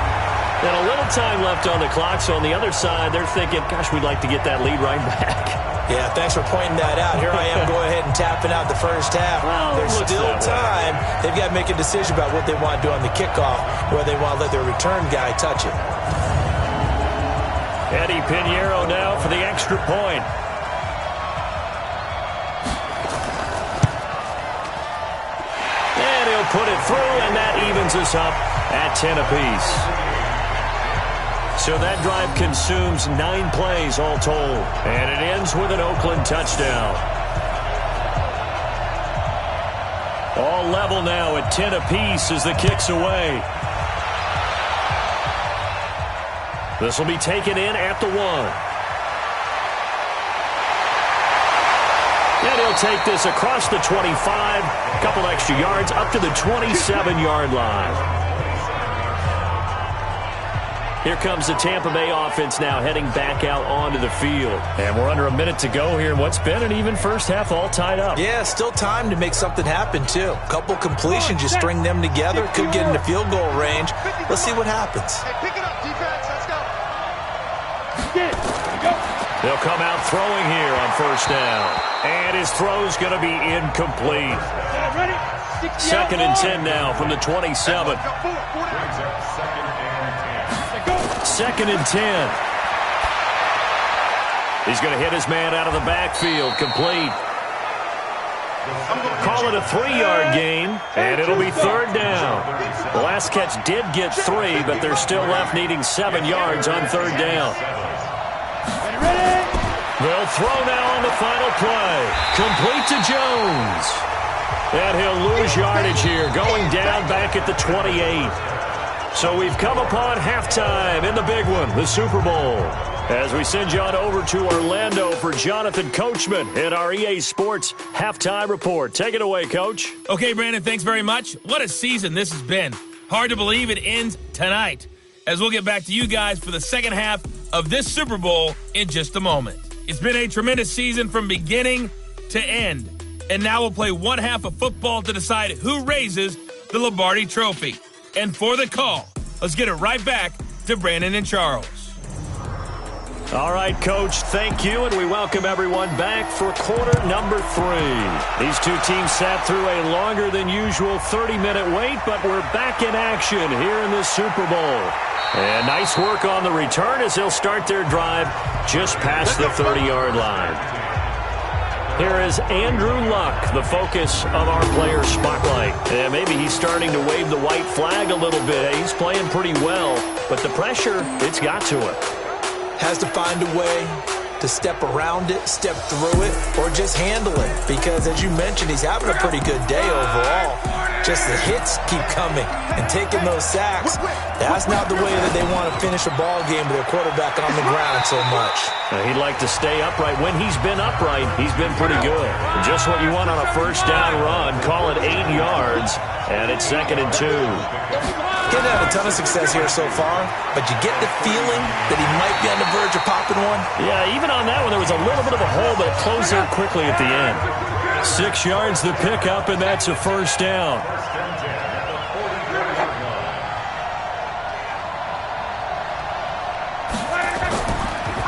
And a little time left on the clock, so on the other side, they're thinking, gosh, we'd like to get that lead right back. Yeah, thanks for pointing that out. Here I am going ahead and tapping out the first half. Well, there's still time. They've got to make a decision about what they want to do on the kickoff, where they want to let their return guy touch it. Eddie Pinheiro now for the extra point. And he'll put it through, and that evens us up at 10 apiece. So that drive consumes 9 plays all told. And it ends with an Oakland touchdown. All level now at 10 apiece as the kick's away. This will be taken in at the 1. And he'll take this across the 25, a couple extra yards up to the 27-yard line. Here comes the Tampa Bay offense now heading back out onto the field. And we're under a minute to go here in what's been an even first half, all tied up. Yeah, still time to make something happen, too. A couple completions, you string them together, could get into field goal range. Let's see what happens. Hey, pick it up, defense. Let's go. They'll come out throwing here on first down. And his throw's going to be incomplete. Second and 10 now from the 27. Second and 10. He's going to hit his man out of the backfield. Complete. Call it a 3-yard gain, and it'll be third down. The last catch did get 3, but they're still left needing 7 yards on third down. They'll throw now on the final play. Complete to Jones. And he'll lose yardage here, going down back at the 28. So we've come upon halftime in the big one, the Super Bowl. As we send you on over to Orlando for Jonathan Coachman in our EA Sports Halftime Report. Take it away, Coach. Okay, Brandon, thanks very much. What a season this has been. Hard to believe it ends tonight, as we'll get back to you guys for the second half of this Super Bowl in just a moment. It's been a tremendous season from beginning to end, and now we'll play one half of football to decide who raises the Lombardi Trophy. And for the call, let's get it right back to Brandon and Charles. All right, Coach, thank you, and we welcome everyone back for quarter number 3. These two teams sat through a longer than usual 30-minute wait, but we're back in action here in this Super Bowl. And nice work on the return as they'll start their drive just past the 30-yard line. Here is Andrew Luck, the focus of our player spotlight. And maybe he's starting to wave the white flag a little bit. He's playing pretty well, but the pressure, it's got to him. Has to find a way to step around it, step through it, or just handle it. Because as you mentioned, he's having a pretty good day overall. Just the hits keep coming and taking those sacks. That's not the way that they want to finish a ball game with their quarterback on the ground so much. He'd like to stay upright. When he's been upright, he's been pretty good. Just what you want on a first down run. Call it 8 yards, and it's 2nd and 2. Getting had a ton of success here so far, but you get the feeling that he might be on the verge of popping one. Yeah, even on that one, there was a little bit of a hole, but it closed there quickly at the end. 6 yards the pickup, and that's a first down.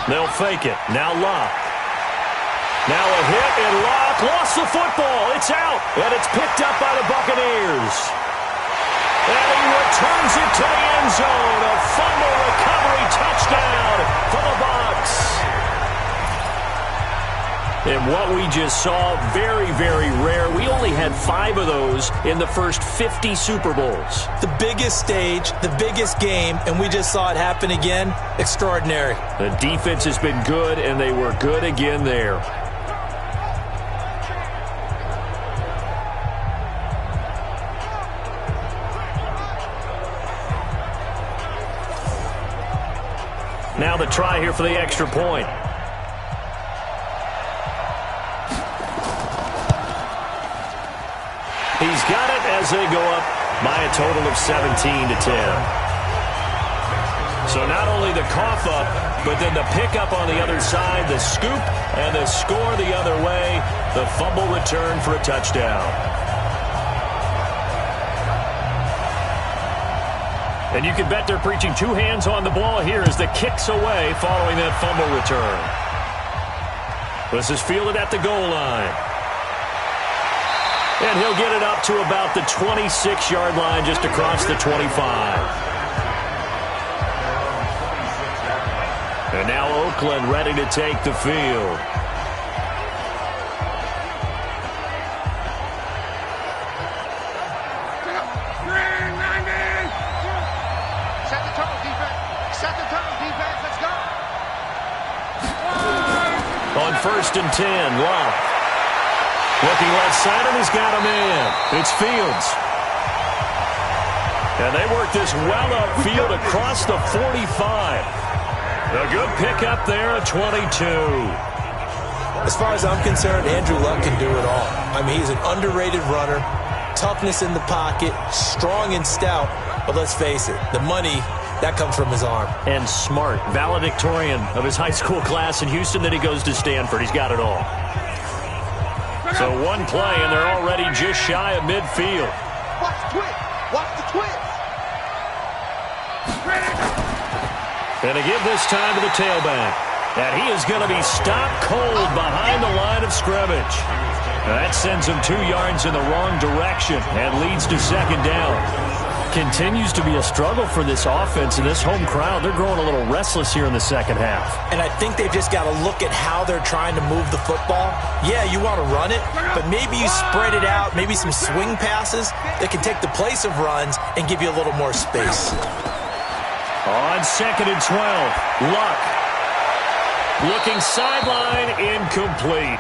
They'll fake it. Now Locke. Now a hit, and Locke lost the football. It's out, and it's picked up by the Buccaneers. And he returns it to the end zone. A fumble recovery touchdown for the Bucs. And what we just saw, very, very rare. We only had 5 of those in the first 50 Super Bowls. The biggest stage, the biggest game, and we just saw it happen again. Extraordinary. The defense has been good, and they were good again there. Now the try here for the extra point. He's got it as they go up by a total of 17-10. So not only the cough up, but then the pickup on the other side, the scoop, and the score the other way, the fumble return for a touchdown. And you can bet they're preaching 2 hands on the ball here as the kick's away following that fumble return. This is fielded at the goal line. And he'll get it up to about the 26-yard line just across the 25. And now Oakland ready to take the field. On 1st and 10, Locke. Looking left side, and he's got a man. It's Fields. And they work this well upfield across the 45. A good pickup there at 22. As far as I'm concerned, Andrew Luck can do it all. I mean, he's an underrated runner, toughness in the pocket, strong and stout. But let's face it, the money, that comes from his arm. And smart. Valedictorian of his high school class in Houston. Then he goes to Stanford. He's got it all. So one play, and they're already just shy of midfield. Watch the twist. Watch the twist. And to give this time to the tailback. And he is going to be stopped cold behind the line of scrimmage. That sends him 2 yards in the wrong direction and leads to 2nd down. Continues to be a struggle for this offense and this home crowd. They're growing a little restless here in the second half. And I think they've just got to look at how they're trying to move the football. Yeah, you want to run it, but maybe you spread it out, maybe some swing passes that can take the place of runs and give you a little more space. On 2nd and 12, Luck. Looking sideline, incomplete.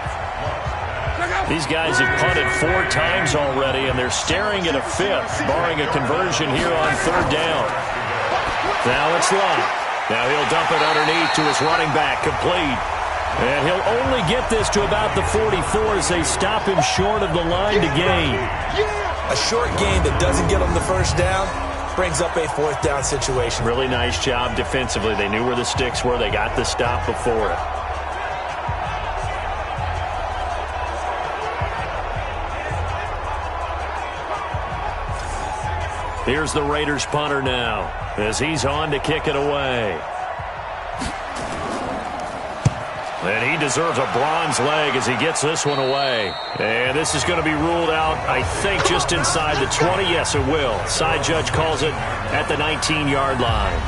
These guys have punted 4 times already, and they're staring at a 5th, barring a conversion here on 3rd down. Now it's Luck. Now he'll dump it underneath to his running back, complete. And he'll only get this to about the 44 as they stop him short of the line to gain. A short gain that doesn't get him the 1st down brings up a 4th down situation. Really nice job defensively. They knew where the sticks were. They got the stop before it. Here's the Raiders punter now as he's on to kick it away. And he deserves a bronze leg as he gets this one away. And this is going to be ruled out, I think, just inside the 20. Yes, it will. Side judge calls it at the 19-yard line.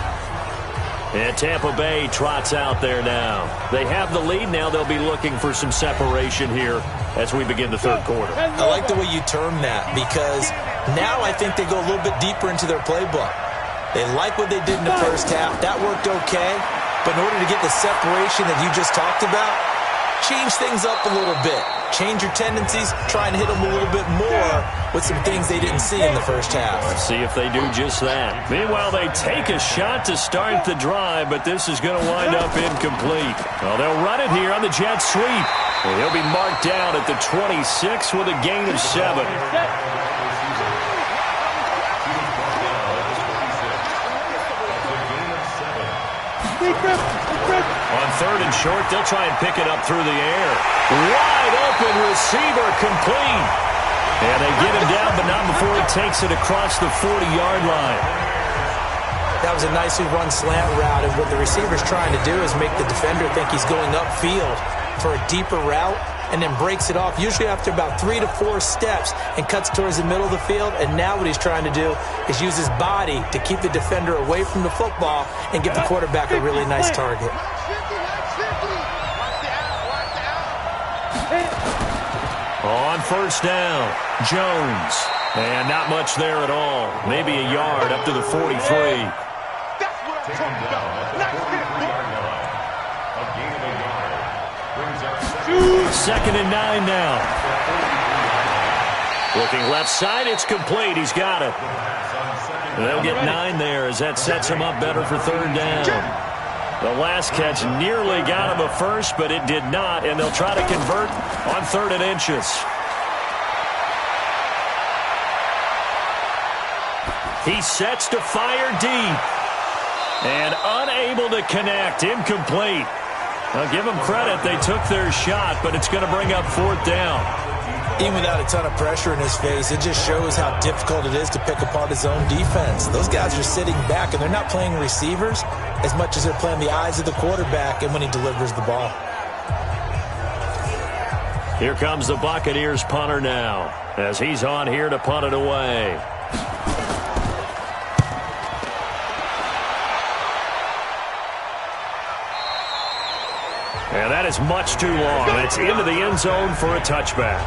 And Tampa Bay trots out there now. They have the lead now. They'll be looking for some separation here as we begin the 3rd quarter. I like the way you term that because now I think they go a little bit deeper into their playbook. They like what they did in the 1st half. That worked okay. But in order to get the separation that you just talked about, change things up a little bit. Change your tendencies. Try and hit them a little bit more with some things they didn't see in the 1st half. Let's see if they do just that. Meanwhile, they take a shot to start the drive, but this is going to wind up incomplete. Well, they'll run it here on the jet sweep. And he'll be marked down at the 26 with a gain of 7. On 3rd and short, they'll try and pick it up through the air. Wide open receiver, complete. And they get him down, but not before he takes it across the 40-yard line. That was a nicely run slant route, and what the receiver's trying to do is make the defender think he's going upfield for a deeper route and then breaks it off, usually after about 3 to 4 steps, and cuts towards the middle of the field. And now what he's trying to do is use his body to keep the defender away from the football and give the quarterback a really nice target. On 1st down, Jones. And not much there at all. Maybe a yard up to the 43. 2nd and 9 now. Looking left side, it's complete. He's got it. They'll get 9 there as that sets him up better for 3rd down. The last catch nearly got him a first, but it did not, and they'll try to convert on 3rd and inches. He sets to fire deep. And unable to connect, incomplete. I'll give them credit. They took their shot, but it's going to bring up 4th down. Even without a ton of pressure in his face, it just shows how difficult it is to pick apart his own defense. Those guys are sitting back, and they're not playing receivers as much as they're playing the eyes of the quarterback and when he delivers the ball. Here comes the Buccaneers punter now as he's on here to punt it away. And that is much too long. It's into the end zone for a touchback.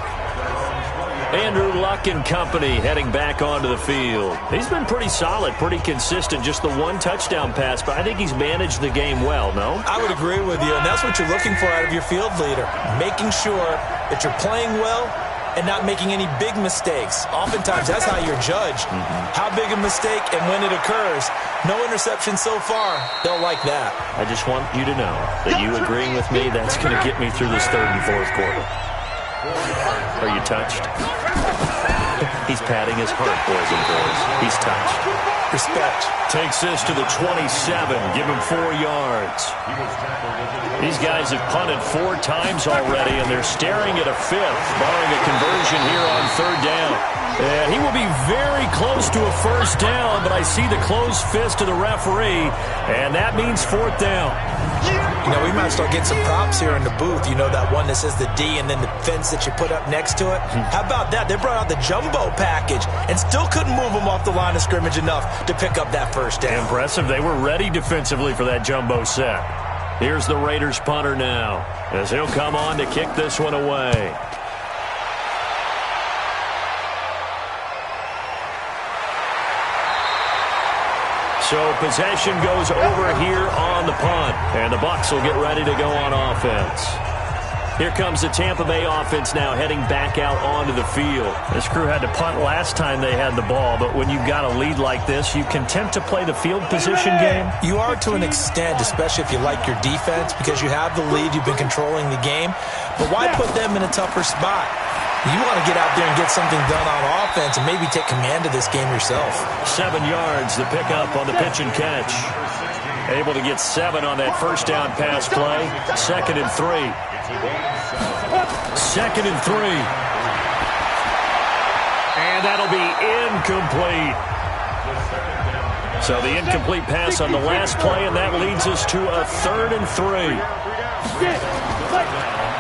Andrew Luck and company heading back onto the field. He's been pretty solid, pretty consistent, just the one touchdown pass, but I think he's managed the game well, no? I would agree with you, and that's what you're looking for out of your field leader, making sure that you're playing well and not making any big mistakes. Oftentimes, that's how you're judged. How big a mistake and when it occurs. No interception so far. They'll like that. I just want you to know that you agreeing with me, that's going to get me through this third and fourth quarter. Are you touched? He's patting his heart, boys and girls. He's touched. Respect. Takes this to the 27. Give him 4 yards. These guys have punted 4 times already, and they're staring at a 5th, barring a conversion here on third down. And he will be very close to a first down, but I see the closed fist of the referee, and that means 4th down. You know, we might start getting some props here in the booth. You know, that one that says the D and then the fence that you put up next to it? How about that? They brought out the jumbo package and still couldn't move them off the line of scrimmage enough to pick up that first down. Impressive. They were ready defensively for that jumbo set. Here's the Raiders punter now, as he'll come on to kick this one away. So possession goes over here on the punt, and the Bucs will get ready to go on offense. Here comes the Tampa Bay offense now heading back out onto the field. This crew had to punt last time they had the ball, but when you've got a lead like this, you can tempt to play the field position game. You are to an extent, especially if you like your defense, because you have the lead, you've been controlling the game. But why put them in a tougher spot? You want to get out there and get something done on offense and maybe take command of this game yourself. 7 yards, the pickup on the pitch and catch. Able to get 7 on that first down pass play. 2nd and 3. 2nd and 3. And that'll be incomplete. So the incomplete pass on the last play, and that leads us to a 3rd and 3.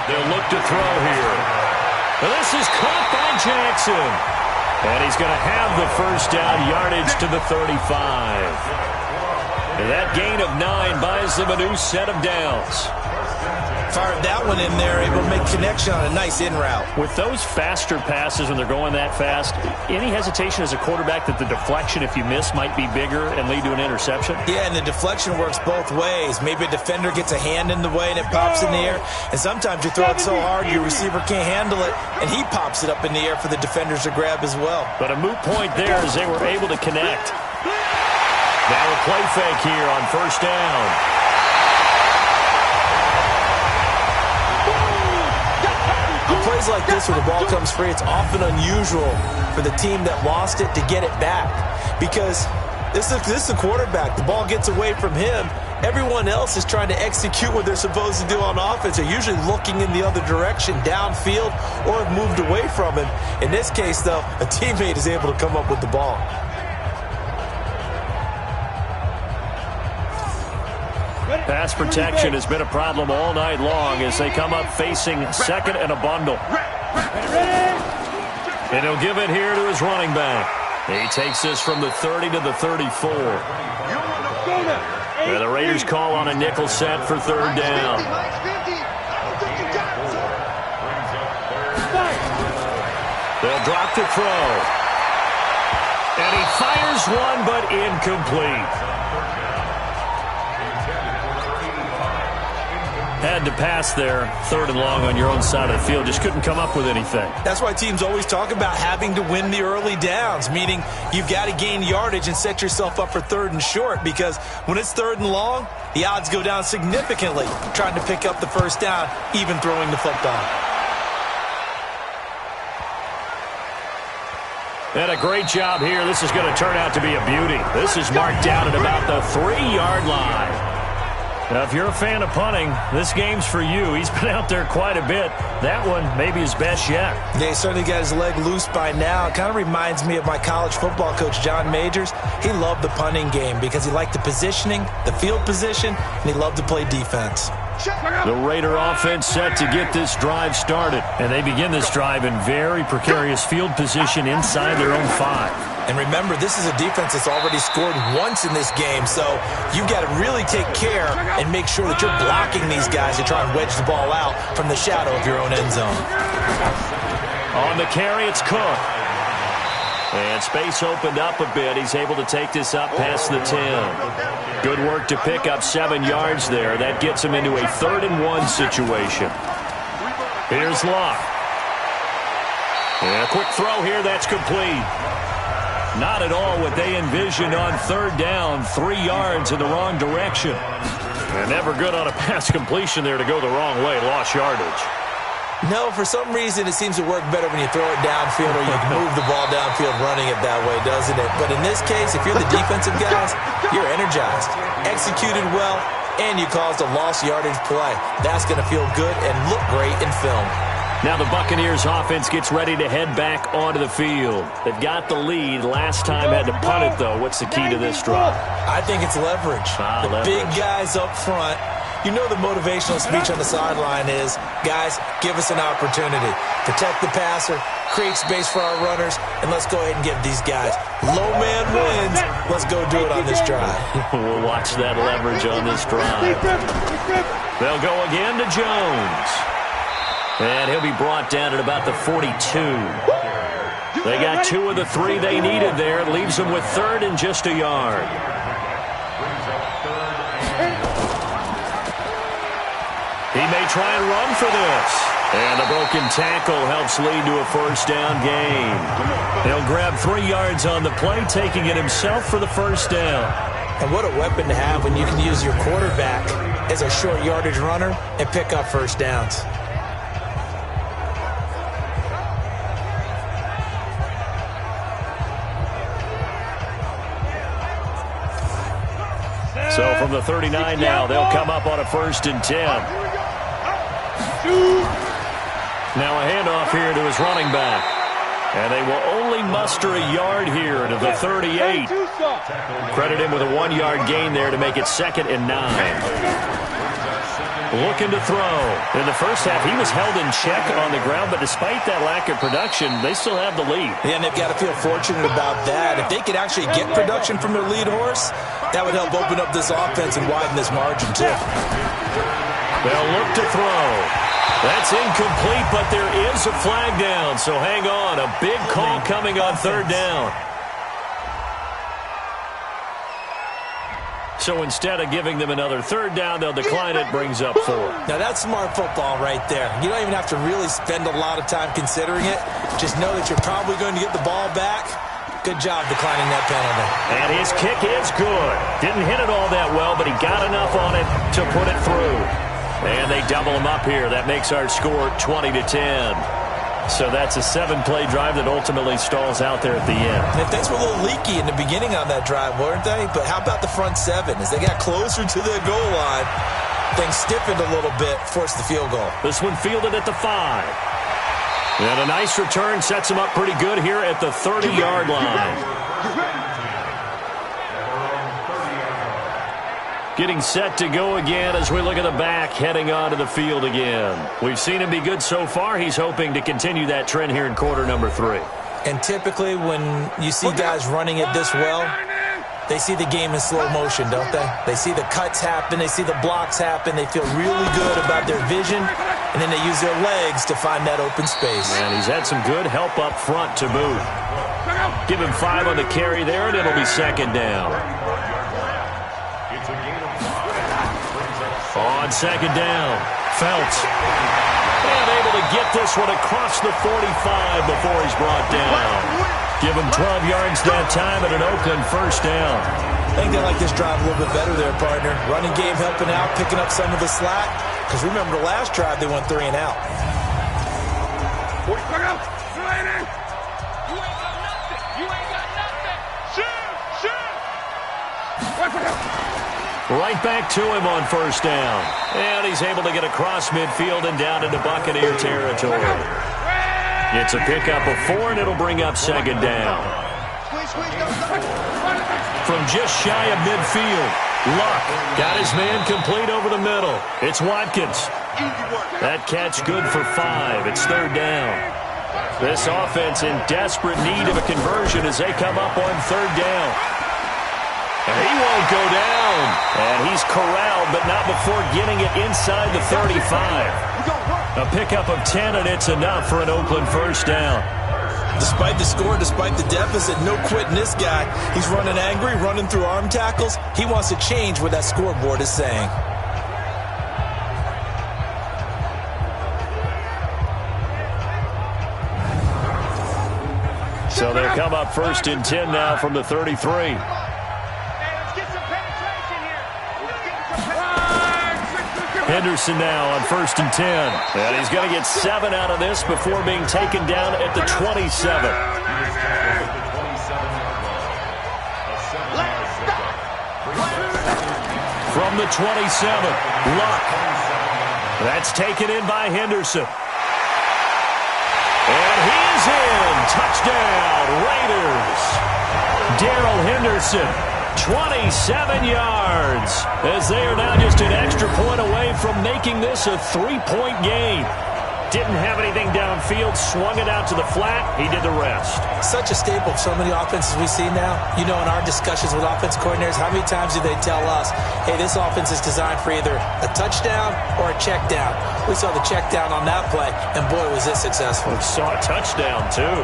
They'll look to throw here. This is caught by Jackson. And he's going to have the first down, yardage to the 35. And that gain of 9 buys them a new set of downs. Fired that one in there, able to make connection on a nice in route. With those faster passes when they're going that fast, any hesitation as a quarterback that the deflection, if you miss, might be bigger and lead to an interception? Yeah, and the deflection works both ways. Maybe a defender gets a hand in the way and it pops in the air. And sometimes you throw it so hard your receiver can't handle it, and he pops it up in the air for the defenders to grab as well. But a moot point there as they were able to connect. Now a play fake here on first down. Plays like this where the ball comes free, it's often unusual for the team that lost it to get it back, because this is a quarterback. The ball gets away from him. Everyone else is trying to execute what they're supposed to do on offense. They're usually looking in the other direction, downfield, or have moved away from him. In this case, though, a teammate is able to come up with the ball. Pass protection has been a problem all night long as they come up facing 2nd and a bundle. And he'll give it here to his running back. He takes this from the 30 to the 34. And the Raiders call on a nickel set for third down. They'll drop to throw. And he fires one, but incomplete. Had to pass there, 3rd and long on your own side of the field. Just couldn't come up with anything. That's why teams always talk about having to win the early downs, meaning you've got to gain yardage and set yourself up for 3rd and short, because when it's 3rd and long, the odds go down significantly trying to pick up the first down, even throwing the football. And a great job here. This is going to turn out to be a beauty. This is marked down at about the 3-yard line. Now, if you're a fan of punting, this game's for you. He's been out there quite a bit. That one may be his best yet. Yeah, he certainly got his leg loose by now. It kind of reminds me of my college football coach, John Majors. He loved the punting game because he liked the positioning, the field position, and he loved to play defense. The Raider offense set to get this drive started. And they begin this drive in very precarious field position inside their own 5. And remember, this is a defense that's already scored once in this game, so you've got to really take care and make sure that you're blocking these guys to try and wedge the ball out from the shadow of your own end zone. On the carry, it's Cook. And space opened up a bit. He's able to take this up past the 10. Good work to pick up 7 yards there. That gets him into a 3rd-and-1 situation. Here's Luck. And a quick throw here. That's complete. Not at all what they envisioned on 3rd down. 3 yards in the wrong direction. And never good on a pass completion there to go the wrong way. Lost yardage. No, for some reason it seems to work better when you throw it downfield or you move the ball downfield running it that way, doesn't it? But in this case, if you're the defensive guys, you're energized, executed well, and you caused a lost yardage play. That's going to feel good and look great in film. Now the Buccaneers offense gets ready to head back onto the field. They've got the lead. Last time had to punt it, though. What's the key to this drive? I think it's leverage. The big guys up front. You know the motivational speech on the sideline is, guys, give us an opportunity. Protect the passer, create space for our runners, and let's go ahead and give these guys. Low man wins. Let's go do it on this drive. We'll watch that leverage on this drive. They'll go again to Jones. And he'll be brought down at about the 42. They got 2 of the 3 they needed there. It leaves them with 3rd and just a yard. He may try and run for this. And the broken tackle helps lead to a 1st down gain. He'll grab 3 yards on the play, taking it himself for the 1st down. And what a weapon to have when you can use your quarterback as a short yardage runner and pick up 1st downs. So from the 39 now, they'll come up on a 1st and 10. Now a handoff here to his running back. And they will only muster a yard here to the 38. Credit him with a 1-yard gain there to make it 2nd and 9. Looking to throw. In the first half, he was held in check on the ground, but despite that lack of production, they still have the lead. Yeah, and they've got to feel fortunate about that. If they could actually get production from their lead horse, that would help open up this offense and widen this margin, too. They'll look to throw. That's incomplete, but there is a flag down, so hang on. A big call coming on 3rd down. So instead of giving them another 3rd down, they'll decline it, brings up 4. Now that's smart football right there. You don't even have to really spend a lot of time considering it. Just know that you're probably going to get the ball back. Good job declining that penalty. And his kick is good. Didn't hit it all that well, but he got enough on it to put it through. And they double him up here. That makes our score 20-10. So that's a 7-play drive that ultimately stalls out there at the end. And things were a little leaky in the beginning on that drive, weren't they? But how about the front 7? As they got closer to the goal line, things stiffened a little bit, forced the field goal. This one fielded at the 5. And a nice return sets him up pretty good here at the 30-yard line. Getting set to go again as we look at the back, heading onto the field again. We've seen him be good so far. He's hoping to continue that trend here in quarter number 3. And typically when you see guys running it this well, they see the game in slow motion, don't they? They see the cuts happen. They see the blocks happen. They feel really good about their vision, and then they use their legs to find that open space. And he's had some good help up front to boot. Give him 5 on the carry there, and it'll be 2nd down. On 2nd down, Felts. And able to get this one across the 45 before he's brought down. Give him 12 yards that time and an Oakland 1st down. I think they like this drive a little bit better there, partner. Running game helping out, picking up some of the slack. Because remember the last drive, they went 3 and out. You ain't got nothing. You ain't got nothing. Shoot. Right back to him on 1st down. And he's able to get across midfield and down into Buccaneer territory. It's a pickup of 4, and it'll bring up 2nd down. From just shy of midfield, Luck got his man complete over the middle. It's Watkins. That catch good for 5. It's third down. This offense in desperate need of a conversion as they come up on third down. And he won't go down. And he's corralled, but not before getting it inside the 35. A pickup of 10, and it's enough for an Oakland first down. Despite the score, despite the deficit, no quitting this guy. He's running angry, running through arm tackles. He wants to change what that scoreboard is saying. So they'll come up first and 10 now from the 33. Henderson now on first and 10. And he's going to get 7 out of this before being taken down at the 27. From the 27, Luck. That's taken in by Henderson. And he's in. Touchdown, Raiders. Darrell Henderson. 27 yards as they are now just an extra point away from making this a 3-point game. Didn't have anything downfield, swung it out to the flat. He did the rest. Such a staple of so many offenses we see now. You know, in our discussions with offense coordinators, how many times do they tell us, hey, this offense is designed for either a touchdown or a check down. We saw the check down on that play, and boy, was it successful. We saw a touchdown, too.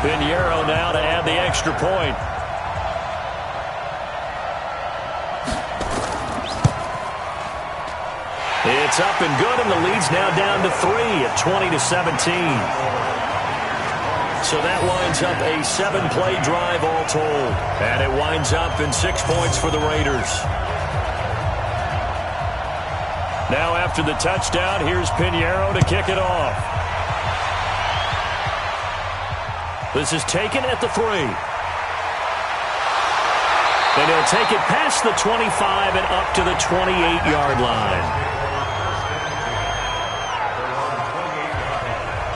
Pinheiro now to add the extra point. It's up and good, and the lead's now down to 3 at 20-17. So that winds up a 7-play drive all told. And it winds up in 6 points for the Raiders. Now after the touchdown, here's Pinheiro to kick it off. This is taken at the 3. And he'll take it past the 25 and up to the 28-yard line.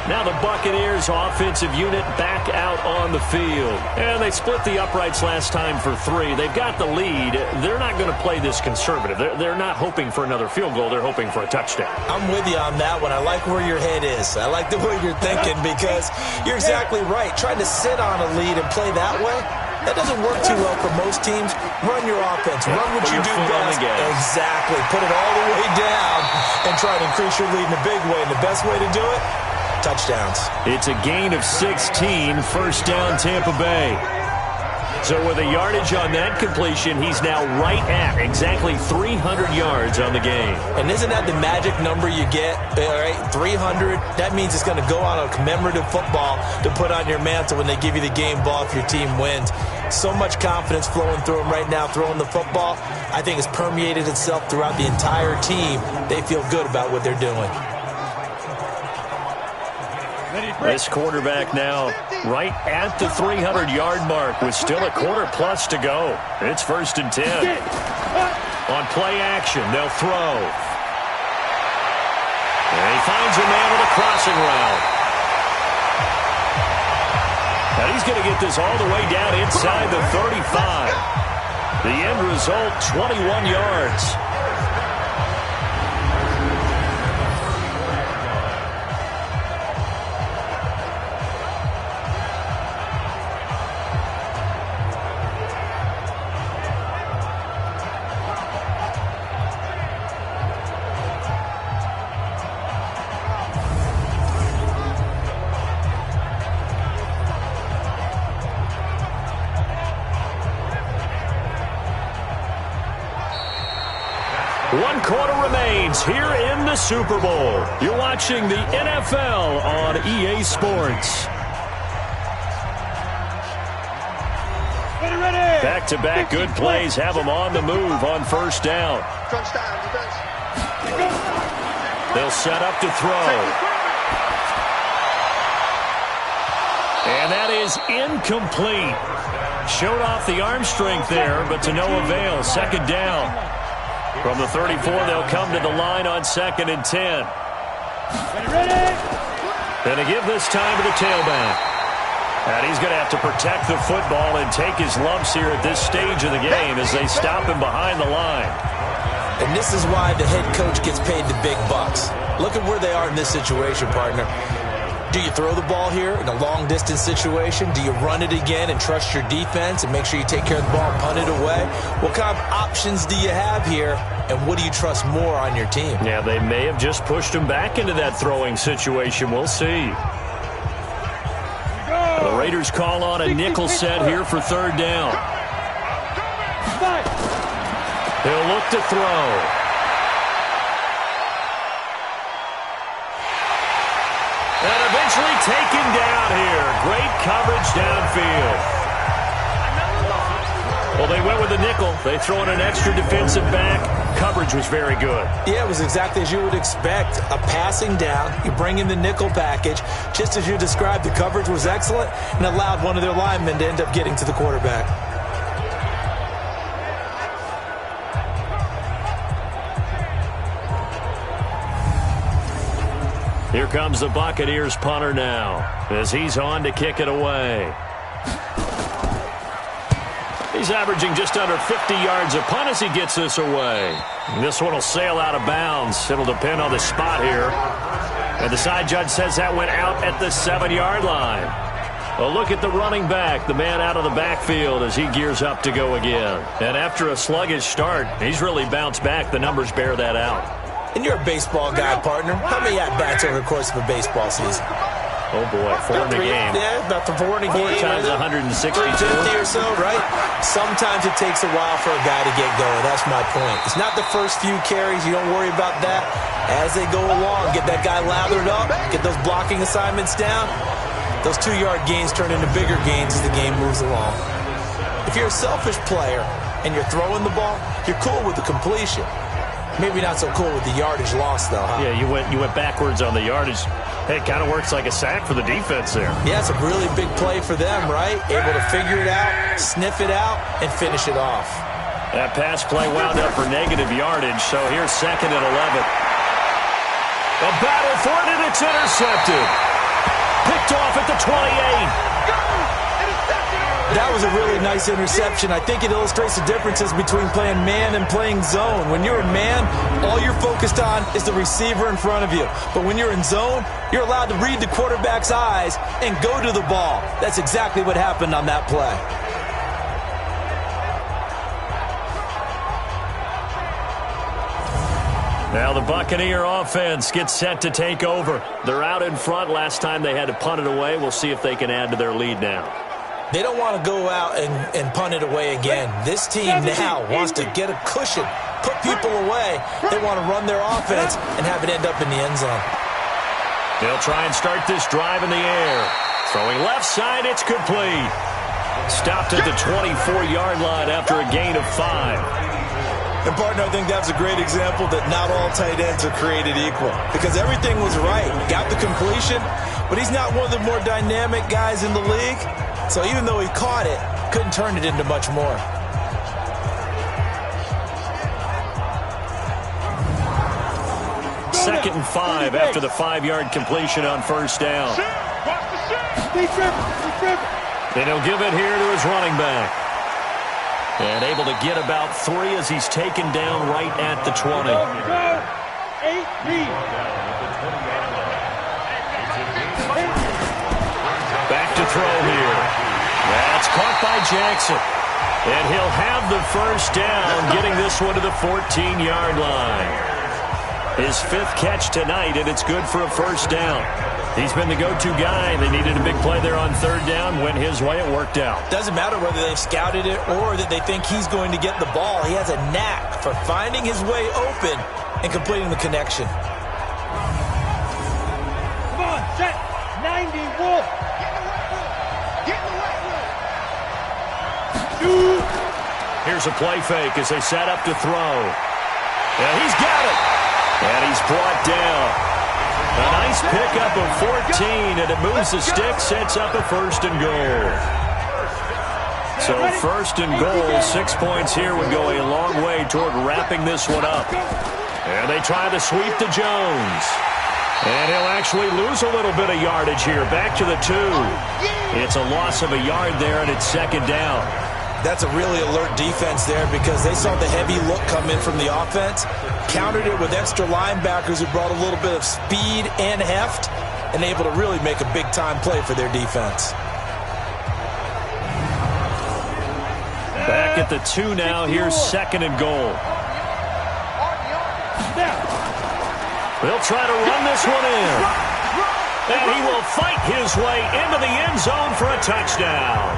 Now the Buccaneers offensive unit back out on the field. And they split the uprights last time for 3. They've got the lead. They're not going to play this conservative. They're not hoping for another field goal. They're hoping for a touchdown. I'm with you on that one. I like where your head is. I like the way you're thinking because you're exactly right. Trying to sit on a lead and play that way, that doesn't work too well for most teams. Run your offense. Run what you do best. Exactly. Put it all the way down and try to increase your lead in a big way. And the best way to do it, touchdowns. It's a gain of 16, first down Tampa Bay. So with a yardage on that completion, he's now right at exactly 300 yards on the game. And isn't that the magic number you get? All right, 300. That means it's going to go on a commemorative football to put on your mantle when they give you the game ball if your team wins. So much confidence flowing through him right now, throwing the football. I think it's permeated itself throughout the entire team. They feel good about what they're doing. This quarterback now right at the 300-yard mark with still a quarter plus to go. It's first and 10. On play action, they'll throw. And he finds a man with a crossing route. Now he's going to get this all the way down inside the 35. The end result, 21 yards. One quarter remains here in the Super Bowl. You're watching the NFL on EA Sports. Back-to-back good plays have them on the move on first down. They'll set up to throw. And that is incomplete. Showed off the arm strength there, but to no avail. Second down. From the 34, they'll come to the line on second and 10. And to give this time to the tailback. And he's going to have to protect the football and take his lumps here at this stage of the game as they stop him behind the line. And this is why the head coach gets paid the big bucks. Look at where they are in this situation, partner. Do you throw the ball here in a long-distance situation? Do you run it again and trust your defense and make sure you take care of the ball and punt it away? What kind of options do you have here, and what do you trust more on your team? Yeah, they may have just pushed him back into that throwing situation. We'll see. The Raiders call on a nickel set here for third down. He'll look to throw. And eventually taken down here. Great coverage downfield. Well, they went with a nickel. They throw in an extra defensive back. Coverage was very good. Yeah, it was exactly as you would expect. A passing down. You bring in the nickel package. Just as you described, the coverage was excellent and allowed one of their linemen to end up getting to the quarterback. Here comes the Buccaneers punter now as he's on to kick it away. He's averaging just under 50 yards a punt as he gets this away. This one will sail out of bounds. It'll depend on the spot here. And the side judge says that went out at the 7-yard line. Well, look at the running back, the man out of the backfield as he gears up to go again. And after a sluggish start, he's really bounced back. The numbers bear that out. And you're a baseball guy, partner. How many at-bats over the course of a baseball season? Oh, boy, 4 in the game. Yeah, about the 4 in a game. 4 times 162. 350 or so, right? Sometimes it takes a while for a guy to get going. That's my point. It's not the first few carries. You don't worry about that. As they go along, get that guy lathered up, get those blocking assignments down. Those 2-yard gains turn into bigger gains as the game moves along. If you're a selfish player and you're throwing the ball, you're cool with the completion. Maybe not so cool with the yardage loss, though, huh? Yeah, you went backwards on the yardage. Hey, it kind of works like a sack for the defense there. Yeah, it's a really big play for them, right? Able to figure it out, sniff it out, and finish it off. That pass play wound up for negative yardage, so here's 2nd and 11. A battle for it, and it's intercepted. Picked off at the 28. That was a really nice interception. I think it illustrates the differences between playing man and playing zone. When you're a man, all you're focused on is the receiver in front of you. But when you're in zone, you're allowed to read the quarterback's eyes and go to the ball. That's exactly what happened on that play. Now the Buccaneer offense gets set to take over. They're out in front. Last time they had to punt it away. We'll see if they can add to their lead now. They don't want to go out and punt it away again. This team now wants to get a cushion, put people away. They want to run their offense and have it end up in the end zone. They'll try and start this drive in the air. Throwing left side, it's complete. Stopped at the 24-yard line after a gain of 5. And, partner, I think that's a great example that not all tight ends are created equal because everything was right. Got the completion, but he's not one of the more dynamic guys in the league. So even though he caught it, couldn't turn it into much more. Second and 5 after the 5-yard completion on first down. And he'll give it here to his running back. And able to get about 3 as he's taken down right at the 20. Back to throw here. That's caught by Jackson. And he'll have the first down, getting this one to the 14-yard line. His 5th catch tonight, and it's good for a first down. He's been the go-to guy. They needed a big play there on third down. Went his way. It worked out. Doesn't matter whether they've scouted it or that they think he's going to get the ball. He has a knack for finding his way open and completing the connection. Come on, set. 90, Wolf. Here's a play fake as they set up to throw. And he's got it. And he's brought down. A nice pickup of 14, and it moves the stick, sets up a 1st and goal. So 1st and goal, 6 points here would go a long way toward wrapping this one up. And they try to sweep to Jones. And he'll actually lose a little bit of yardage here. Back to the 2. It's a loss of a yard there, and it's second down. That's a really alert defense there because they saw the heavy look come in from the offense, countered it with extra linebackers who brought a little bit of speed and heft, and able to really make a big-time play for their defense. Back at the 2 now. Here's second and goal. They'll try to run this one in. And he will fight his way into the end zone for a touchdown.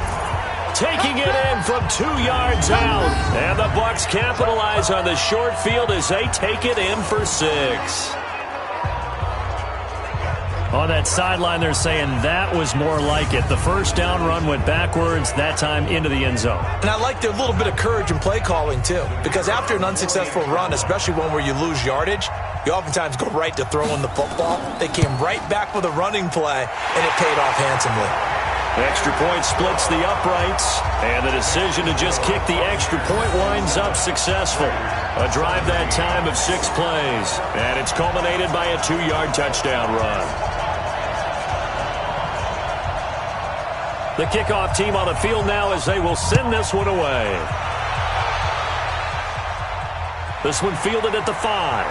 Taking it in from 2 yards out. And the Bucs capitalize on the short field as they take it in for 6. On that sideline, they're saying that was more like it. The first down run went backwards, that time into the end zone. And I like their little bit of courage in play calling, too. Because after an unsuccessful run, especially one where you lose yardage, you oftentimes go right to throwing the football. They came right back with a running play, and it paid off handsomely. Extra point splits the uprights, and the decision to just kick the extra point winds up successful. A drive that time of 6 plays, and it's culminated by a 2-yard touchdown run. The kickoff team on the field now as they will send this one away. This one fielded at the 5.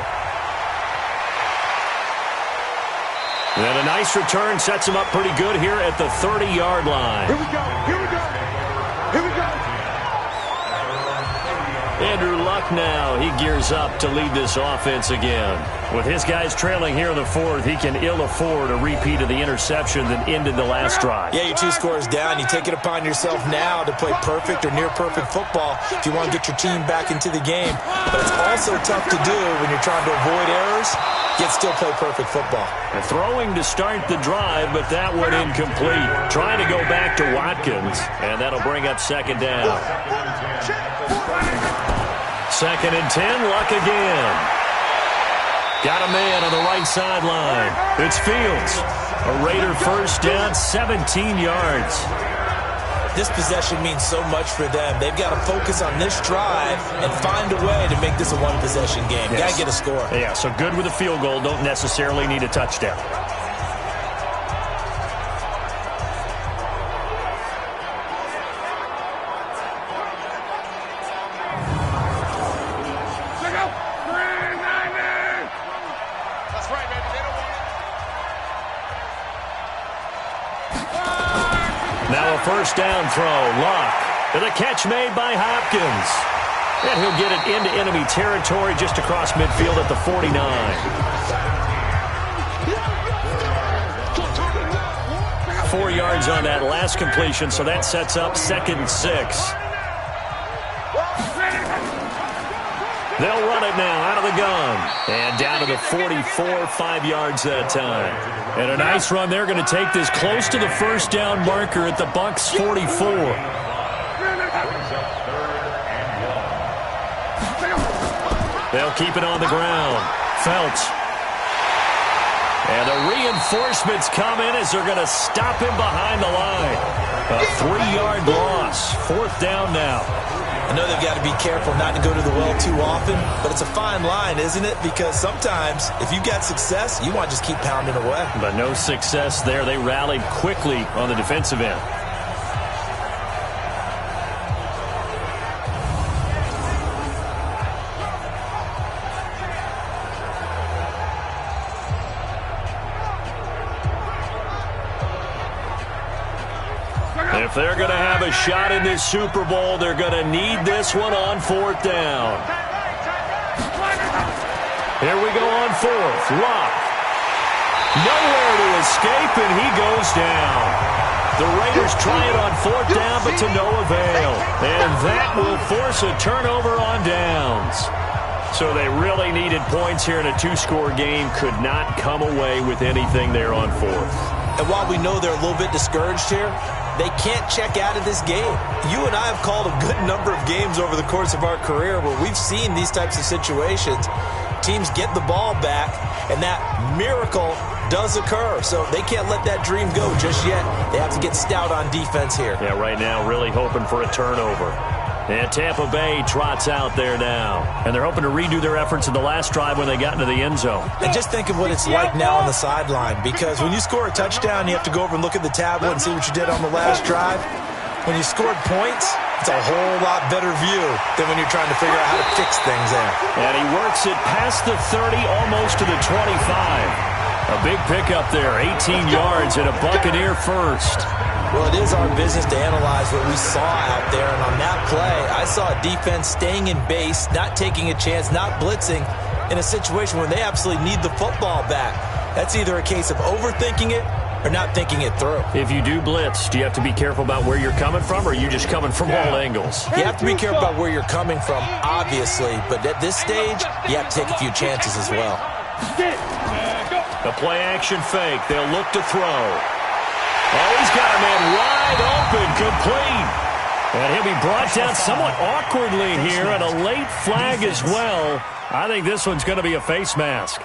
And a nice return sets him up pretty good here at the 30-yard line. Here we go, here we go, here we go. Andrew Luck now, he gears up to lead this offense again. With his guys trailing here in the 4th, he can ill afford a repeat of the interception that ended the last drive. Yeah, you're 2 scores down. You take it upon yourself now to play perfect or near-perfect football if you want to get your team back into the game. But it's also tough to do when you're trying to avoid errors, yet still play perfect football. And throwing to start the drive, but that one incomplete. Trying to go back to Watkins, and that'll bring up second down. Second and 10, Luck again. Got a man on the right sideline. It's Fields. A Raider first down, 17 yards. This possession means so much for them. They've got to focus on this drive and find a way to make this a one-possession game. Yes. Got to get a score. Yeah, so good with a field goal. Don't necessarily need a touchdown. First down throw, Luck. And a catch made by Hopkins. And he'll get it into enemy territory just across midfield at the 49. 4 yards on that last completion, so that sets up second and 6. They'll run it now out of the gun. And down to the 44, 5 yards that time. And a nice run. They're going to take this close to the first down marker at the Bucs 44. They'll keep it on the ground. Phelps. And the reinforcements come in as they're going to stop him behind the line. A 3-yard loss. 4th down now. I know they've got to be careful not to go to the well too often, but it's a fine line, isn't it? Because sometimes if you've got success, you want to just keep pounding away. But no success there. They rallied quickly on the defensive end. If they're going to have a shot in this Super Bowl, they're going to need this one on 4th down. Here we go on 4th. Luck. Nowhere to escape, and he goes down. The Raiders try it on 4th down, but to no avail. And that will force a turnover on downs. So they really needed points here in a 2-score game. Could not come away with anything there on 4th. And while we know they're a little bit discouraged here, they can't check out of this game. You and I have called a good number of games over the course of our career where we've seen these types of situations. Teams get the ball back, and that miracle does occur. So they can't let that dream go just yet. They have to get stout on defense here. Yeah, right now really hoping for a turnover. And Tampa Bay trots out there now. And they're hoping to redo their efforts in the last drive when they got into the end zone. And just think of what it's like now on the sideline, because when you score a touchdown, you have to go over and look at the tablet and see what you did on the last drive. When you scored points, it's a whole lot better view than when you're trying to figure out how to fix things there. And he works it past the 30, almost to the 25. A big pickup there, 18 yards and a Buccaneer first. Well, it is our business to analyze what we saw out there, and on that play, I saw a defense staying in base, not taking a chance, not blitzing, in a situation where they absolutely need the football back. That's either a case of overthinking it or not thinking it through. If you do blitz, do you have to be careful about where you're coming from, or are you just coming from all angles? You have to be careful about where you're coming from, obviously, but at this stage, you have to take a few chances as well. The play-action fake. They'll look to throw. Oh, he's got a man wide open, complete. And he'll be brought down somewhat awkwardly here, and a late flag as well. I think this one's going to be a face mask.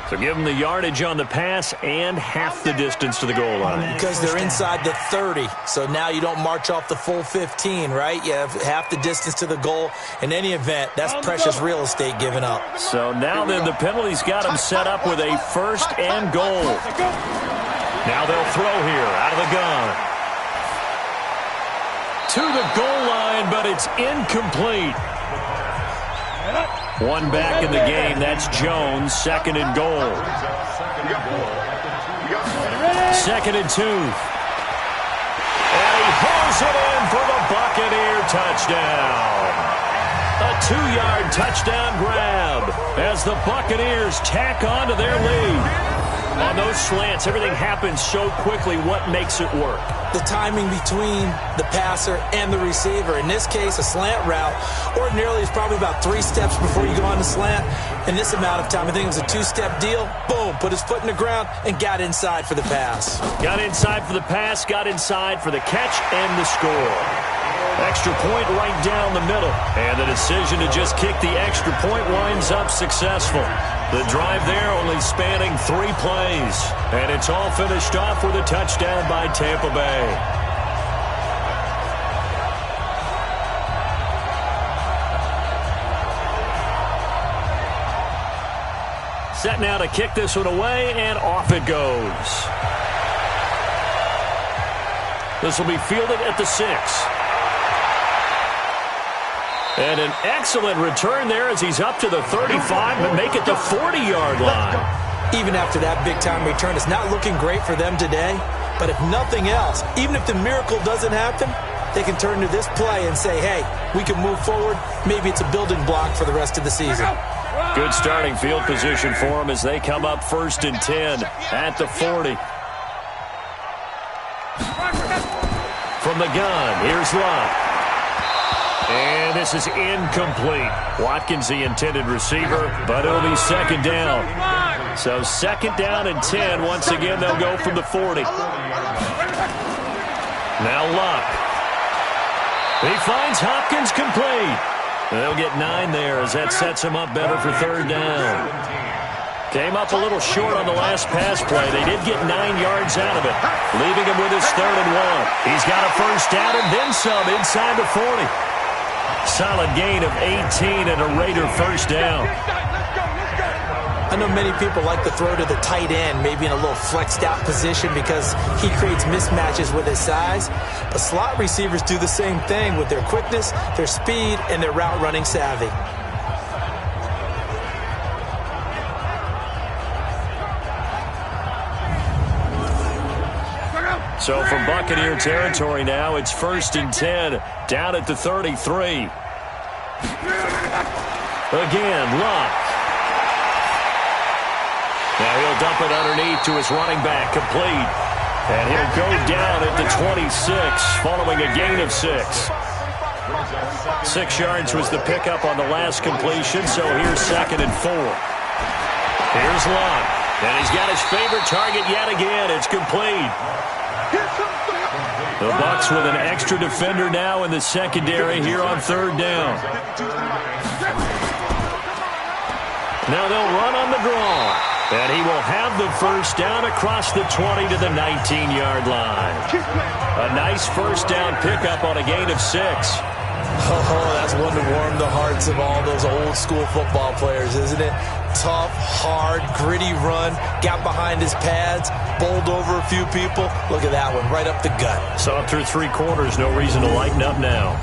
So give them the yardage on the pass and half the distance to the goal line. Because they're inside the 30, so now you don't march off the full 15, right? You have half the distance to the goal. In any event, that's precious real estate given up. So now then the penalty's got them set up with a first and goal. Now they'll throw here out of the gun. To the goal line, but it's incomplete. One back in the game. That's Jones. Second and goal. Second and 2. And he hauls it in for the Buccaneer touchdown. A 2-yard touchdown grab as the Buccaneers tack on to their lead. On those slants, everything happens so quickly. What makes it work? The timing between the passer and the receiver. In this case, a slant route ordinarily is probably about 3 steps before you go on the slant. In this amount of time, I think it was a 2-step deal. Boom, put his foot in the ground and got inside for the pass. Got inside for the pass, got inside for the catch and the score. Extra point right down the middle. And the decision to just kick the extra point winds up successful. The drive there only spanning 3 plays. And it's all finished off with a touchdown by Tampa Bay. Set now to kick this one away, and off it goes. This will be fielded at the 6. And an excellent return there as he's up to the 35 and make it the 40-yard line. Even after that big-time return, it's not looking great for them today. But if nothing else, even if the miracle doesn't happen, they can turn to this play and say, hey, we can move forward. Maybe it's a building block for the rest of the season. Good starting field position for them as they come up 1st and 10 at the 40. From the gun, here's Love. And this is incomplete. Watkins, the intended receiver, but it'll be 2nd down. So 2nd down and 10. Once again, they'll go from the 40. Now Luck. He finds Hopkins complete. They'll get 9 there as that sets him up better for 3rd down. Came up a little short on the last pass play. They did get 9 yards out of it, leaving him with his 3rd and 1. He's got a first down and then some inside the 40. Solid gain of 18 and a Raider first down. I know many people like to throw to the tight end, maybe in a little flexed out position because he creates mismatches with his size. But slot receivers do the same thing with their quickness, their speed, and their route running savvy. So from Buccaneer territory now, it's 1st and 10, down at the 33. Again, Luck. Now he'll dump it underneath to his running back, complete. And he'll go down at the 26, following a gain of 6. 6 yards was the pickup on the last completion, so here's 2nd and 4. Here's Luck. And he's got his favorite target yet again. It's complete. The Bucs with an extra defender now in the secondary here on 3rd down. Now they'll run on the draw. And he will have the first down across the 20 to the 19-yard line. A nice first down pickup on a gain of 6. Oh, that's one to warm the hearts of all those old-school football players, isn't it? Tough, hard, gritty run, got behind his pads, bowled over a few people. Look at that one, right up the gut. Saw it through 3 quarters, no reason to lighten up now.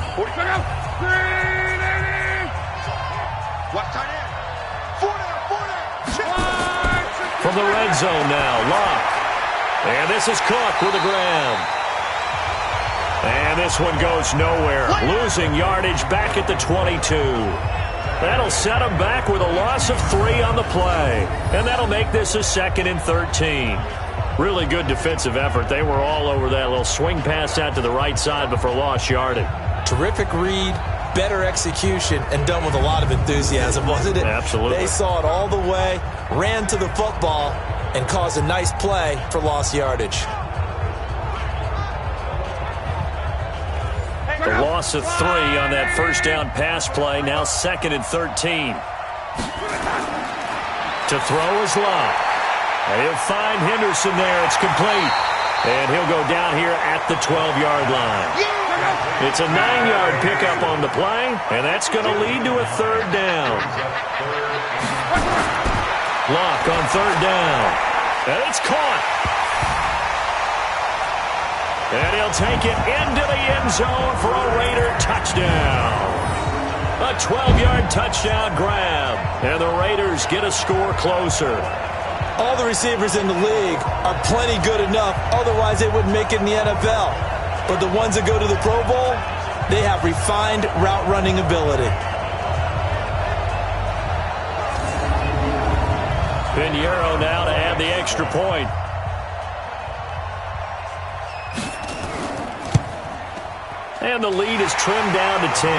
From the red zone now, Locke. And this is Cook with a grab. And this one goes nowhere. Losing yardage back at the 22. That'll set him back with a loss of 3 on the play. And that'll make this a 2nd and 13. Really good defensive effort. They were all over that little swing pass out to the right side before lost yardage. Terrific read, better execution, and done with a lot of enthusiasm, wasn't it? Absolutely. They saw it all the way, ran to the football, and caused a nice play for lost yardage. The loss of 3 on that first down pass play. Now 2nd and 13. To throw is Locke. He'll find Henderson there. It's complete. And he'll go down here at the 12-yard line. It's a 9-yard pickup on the play, and that's going to lead to a 3rd down. Locke on 3rd down. And it's caught. And he'll take it into the end zone for a Raider touchdown. A 12-yard touchdown grab. And the Raiders get a score closer. All the receivers in the league are plenty good enough. Otherwise, they wouldn't make it in the NFL. But the ones that go to the Pro Bowl, they have refined route running ability. Pinheiro now to add the extra point. And the lead is trimmed down to 10.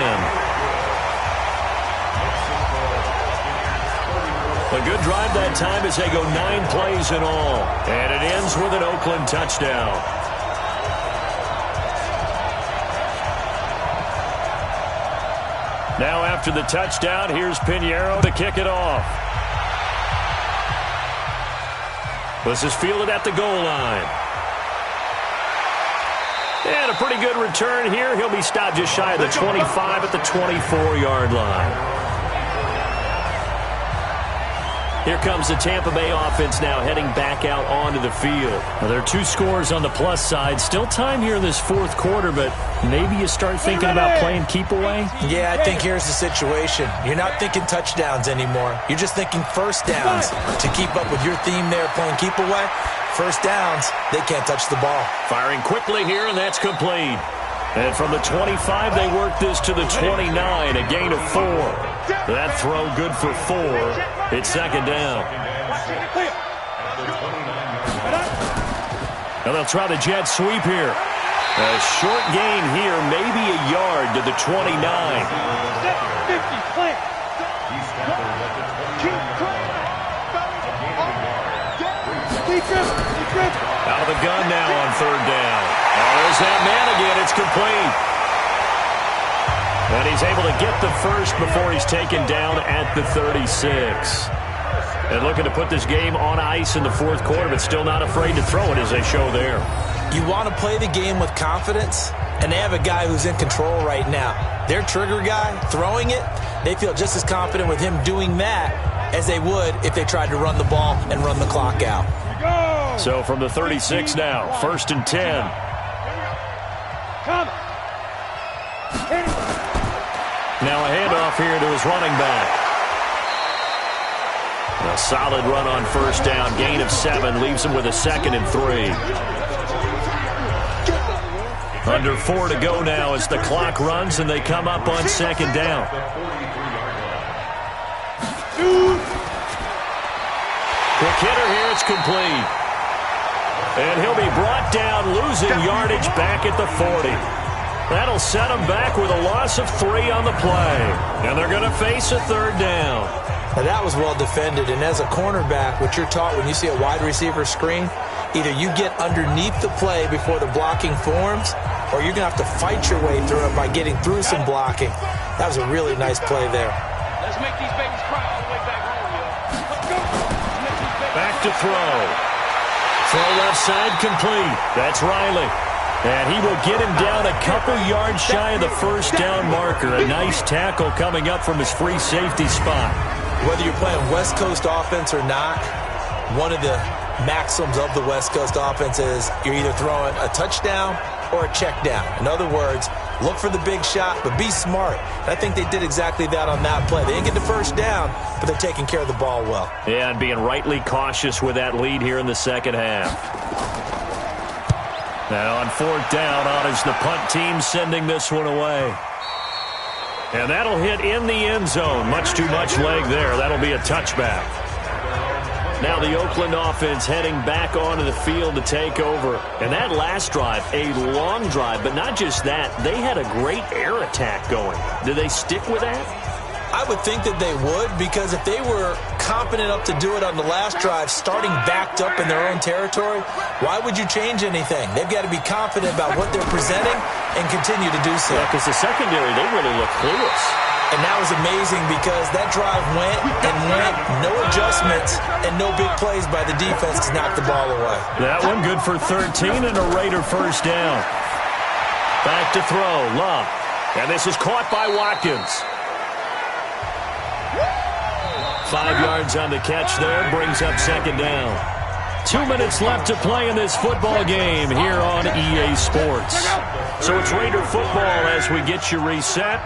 A good drive that time as they go 9 plays in all. And it ends with an Oakland touchdown. Now after the touchdown, here's Pinheiro to kick it off. This is fielded at the goal line. And a pretty good return here. He'll be stopped just shy of the 25 at the 24-yard line. Here comes the Tampa Bay offense now heading back out onto the field. Now, there are 2 scores on the plus side. Still time here in this 4th quarter, but maybe you start thinking about playing keep away? Yeah, I think here's the situation. You're not thinking touchdowns anymore. You're just thinking first downs. To keep up with your theme there, playing keep away, first downs, they can't touch the ball. Firing quickly here, and that's complete. And from the 25, they work this to the 29, a gain of 4. That throw good for 4. It's 2nd down. Now they'll try the jet sweep here. A short gain here, maybe a yard to the 29. 50, plant. Out of the gun now on 3rd down. Oh, there's that man again. It's complete. And he's able to get the first before he's taken down at the 36. And looking to put this game on ice in the 4th quarter, but still not afraid to throw it as they show there. You want to play the game with confidence, and they have a guy who's in control right now. Their trigger guy, throwing it, they feel just as confident with him doing that as they would if they tried to run the ball and run the clock out. So from the 36 now, 1st and 10. Now a handoff here to his running back. A solid run on 1st down, gain of 7, leaves him with a 2nd and 3. Under 4 to go now as the clock runs and they come up on 2nd down. Quick hitter here, it's complete. And he'll be brought down, losing yardage back at the 40. That'll set him back with a loss of 3 on the play. And they're going to face a 3rd down. Now that was well defended, and as a cornerback, what you're taught when you see a wide receiver screen, either you get underneath the play before the blocking forms, or you're going to have to fight your way through it by getting through some blocking. That was a really nice play there. Let's make these babies cry all the way back home, yo. Let's go. Let's make these babies left to throw. Throw left side complete. That's Riley. And he will get him down a couple yards shy of the first down marker. A nice tackle coming up from his free safety spot. Whether you're playing West Coast offense or not, one of the maxims of the West Coast offense is you're either throwing a touchdown or a check down. In other words, look for the big shot, but be smart. And I think they did exactly that on that play. They didn't get the first down, but they're taking care of the ball well. Yeah, and being rightly cautious with that lead here in the second half. Now on fourth down, on is the punt team sending this one away. And that'll hit in the end zone. Much too much leg there. That'll be a touchback. Now the Oakland offense heading back onto the field to take over. And that last drive, a long drive, but not just that. They had a great air attack going. Do they stick with that? I would think that they would, because if they were confident enough to do it on the last drive, starting backed up in their own territory, why would you change anything? They've got to be confident about what they're presenting and continue to do so. Yeah, because the secondary, they really look clueless. And that was amazing because that drive went and went, no adjustments, and no big plays by the defense to knock the ball away. That one good for 13 and a Raider first down. Back to throw, Love. And this is caught by Watkins. 5 yards on the catch there, brings up second down. 2 minutes left to play in this football game here on EA Sports. So it's Raider football as we get you reset.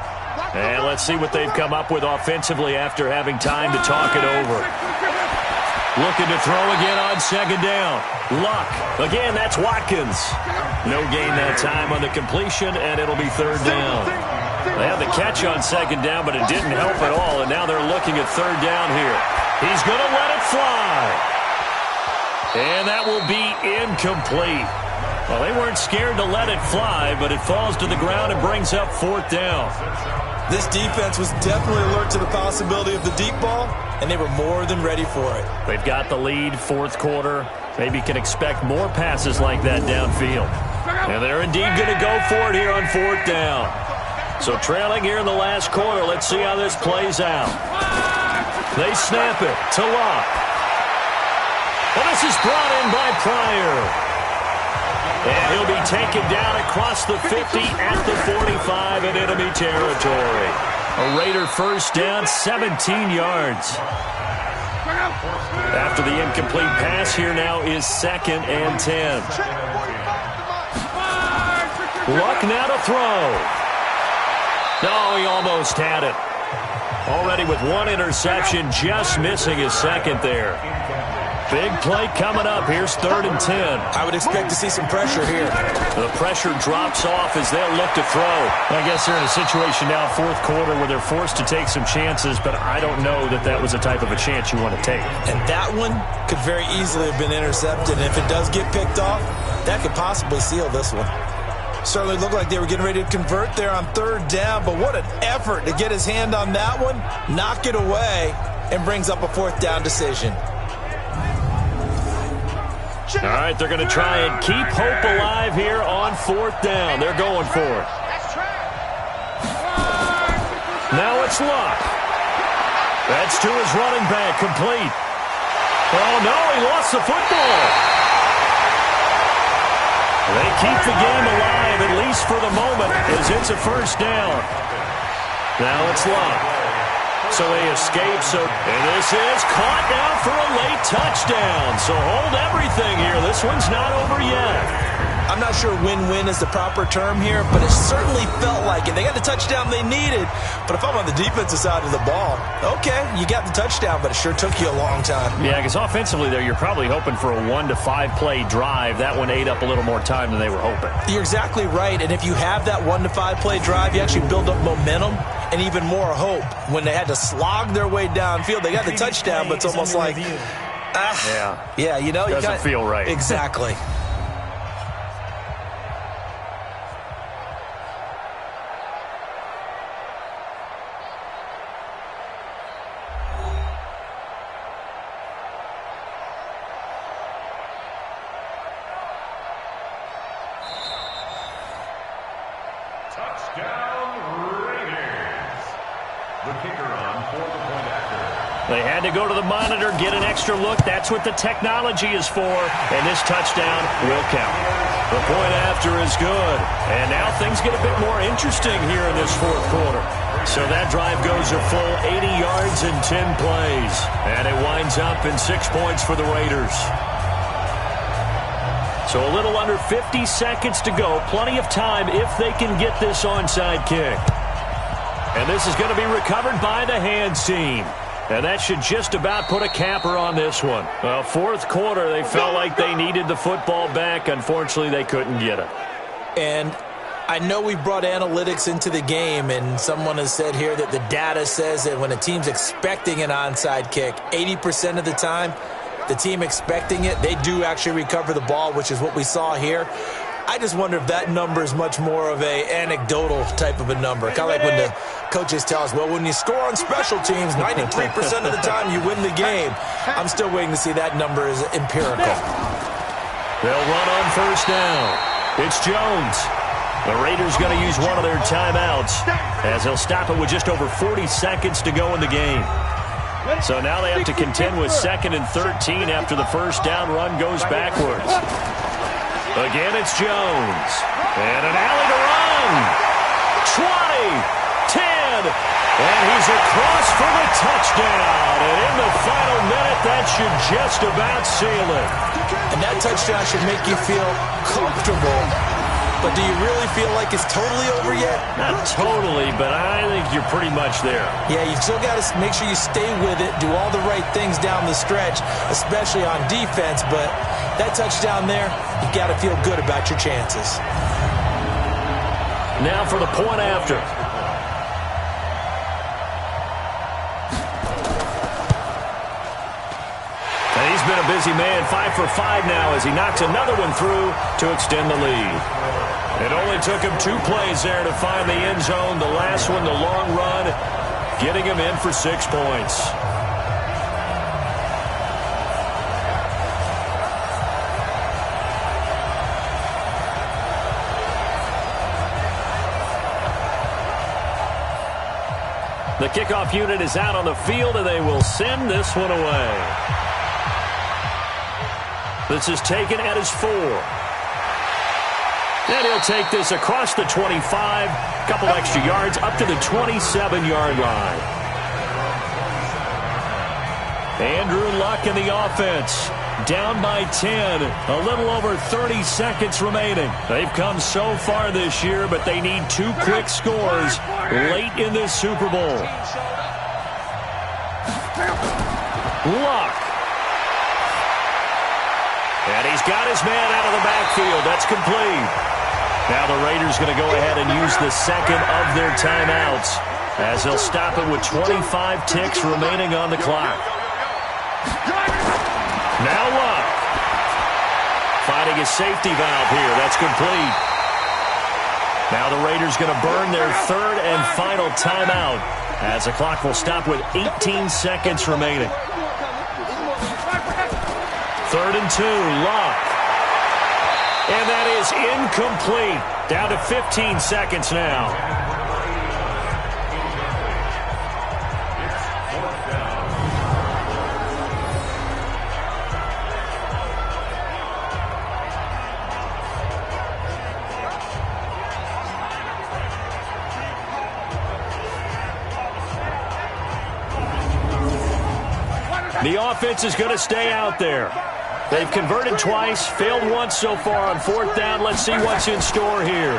And let's see what they've come up with offensively after having time to talk it over. Looking to throw again on second down. Luck. Again, that's Watkins. No gain that time on the completion, and it'll be third down. They had the catch on second down, but it didn't help at all, and now they're looking at third down here. He's going to let it fly. And that will be incomplete. Well, they weren't scared to let it fly, but it falls to the ground and brings up fourth down. This defense was definitely alert to the possibility of the deep ball, and they were more than ready for it. They've got the lead, fourth quarter. Maybe can expect more passes like that downfield. And they're indeed going to go for it here on fourth down. So trailing here in the last quarter, let's see how this plays out. They snap it to Locke. Well, this is brought in by Pryor. And he'll be taken down across the 50 at the 45 in enemy territory. A Raider first down, 17 yards. After the incomplete pass, here now is second and 10. Luck now to throw. No, he almost had it. Already with one interception, just missing his second there. Big play coming up. Here's third and 10. I would expect to see some pressure here. The pressure drops off as they'll look to throw. I guess they're in a situation now, fourth quarter, where they're forced to take some chances, but I don't know that that was the type of a chance you want to take. And that one could very easily have been intercepted. And if it does get picked off, that could possibly seal this one. Certainly looked like they were getting ready to convert there on third down, but what an effort to get his hand on that one, knock it away, and brings up a fourth down decision. All right, they're going to try and keep hope alive here on fourth down. They're going for it. Now it's Luck. That's to his running back, complete. Oh, no, he lost the football. They keep the game alive, at least for the moment, as it's a first down. Now it's Luck. So they escape, and this is caught now for a late touchdown. So hold everything here. This one's not over yet. I'm not sure win-win is the proper term here, but it certainly felt like it. They got the touchdown they needed, but if I'm on the defensive side of the ball, okay, you got the touchdown, but it sure took you a long time. Yeah, because offensively there, you're probably hoping for a 1 to 5 play drive. That one ate up a little more time than they were hoping. You're exactly right, and if you have that 1 to 5 play drive, you actually build up momentum and even more hope. When they had to slog their way downfield, they got the touchdown, but it's almost like, yeah, you know, doesn't feel right. Exactly. They had to go to the monitor, get an extra look. That's what the technology is for. And this touchdown will count. The point after is good. And now things get a bit more interesting here in this fourth quarter. So that drive goes a full 80 yards in 10 plays. And it winds up in 6 points for the Raiders. So a little under 50 seconds to go. Plenty of time if they can get this onside kick. And this is going to be recovered by the hands team. And that should just about put a capper on this one. Well, fourth quarter, they felt like they needed the football back. Unfortunately, they couldn't get it. And I know we brought analytics into the game, and someone has said here that the data says that when a team's expecting an onside kick, 80% of the time, the team expecting it, they do actually recover the ball, which is what we saw here. I just wonder if that number is much more of a anecdotal type of a number. Kind of like when the coaches tell us, well, when you score on special teams, 93% of the time you win the game. I'm still waiting to see that number is empirical. They'll run on first down. It's Jones. The Raiders going to use one of their timeouts as they'll stop it with just over 40 seconds to go in the game. So now they have to contend with 2nd and 13 after the first down run goes backwards. Again, it's Jones. And an alley to run. 20, 10, and he's across for the touchdown. And in the final minute, that should just about seal it. And that touchdown should make you feel comfortable. But do you really feel like it's totally over yet? Not totally, but I think you're pretty much there. Yeah, you still got to make sure you stay with it, do all the right things down the stretch, especially on defense. But that touchdown there, you got to feel good about your chances. Now for the point after. And he's been a busy man, 5 for 5 now as he knocks another one through to extend the lead. It only took him 2 plays there to find the end zone. The last one, the long run, getting him in for 6 points. The kickoff unit is out on the field, and they will send this one away. This is taken at his 4. And he'll take this across the 25, a couple extra yards, up to the 27-yard line. Andrew Luck in the offense, down by 10, a little over 30 seconds remaining. They've come so far this year, but they need 2 quick scores late in this Super Bowl. Luck. And he's got his man out of the backfield. That's complete. Now the Raiders going to go ahead and use the second of their timeouts as they'll stop it with 25 ticks remaining on the clock. Now Luck. Finding his safety valve here. That's complete. Now the Raiders going to burn their 3rd and final timeout as the clock will stop with 18 seconds remaining. 3rd and 2, Luck. And that is incomplete. Down to 15 seconds now. The offense is going to stay out there. They've converted twice, failed once so far on 4th down. Let's see what's in store here.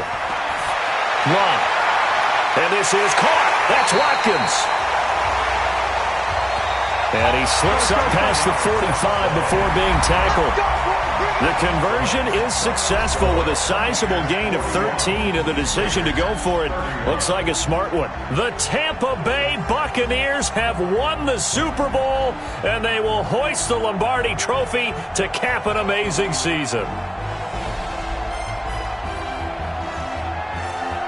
Luck. And this is caught. That's Watkins. And he slips up past the 45 before being tackled. The conversion is successful with a sizable gain of 13, and the decision to go for it looks like a smart one. The Tampa Bay Buccaneers have won the Super Bowl, and they will hoist the Lombardi Trophy to cap an amazing season.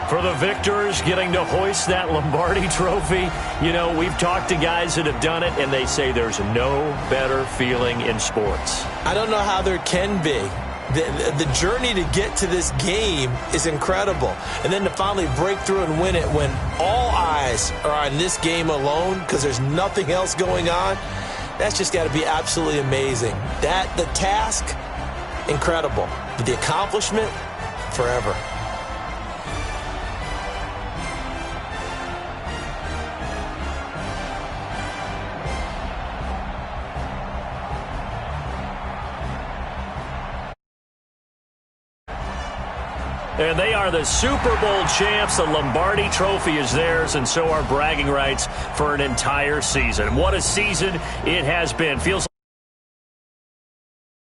For the victors, getting to hoist that Lombardi Trophy, you know, we've talked to guys that have done it, and they say there's no better feeling in sports. I don't know how there can be, the journey to get to this game is incredible. And then to finally break through and win it when all eyes are on this game alone because there's nothing else going on, that's just got to be absolutely amazing. The task, incredible. But the accomplishment, forever. And they are the Super Bowl champs. The Lombardi Trophy is theirs, and so are bragging rights for an entire season. What a season it has been. Feels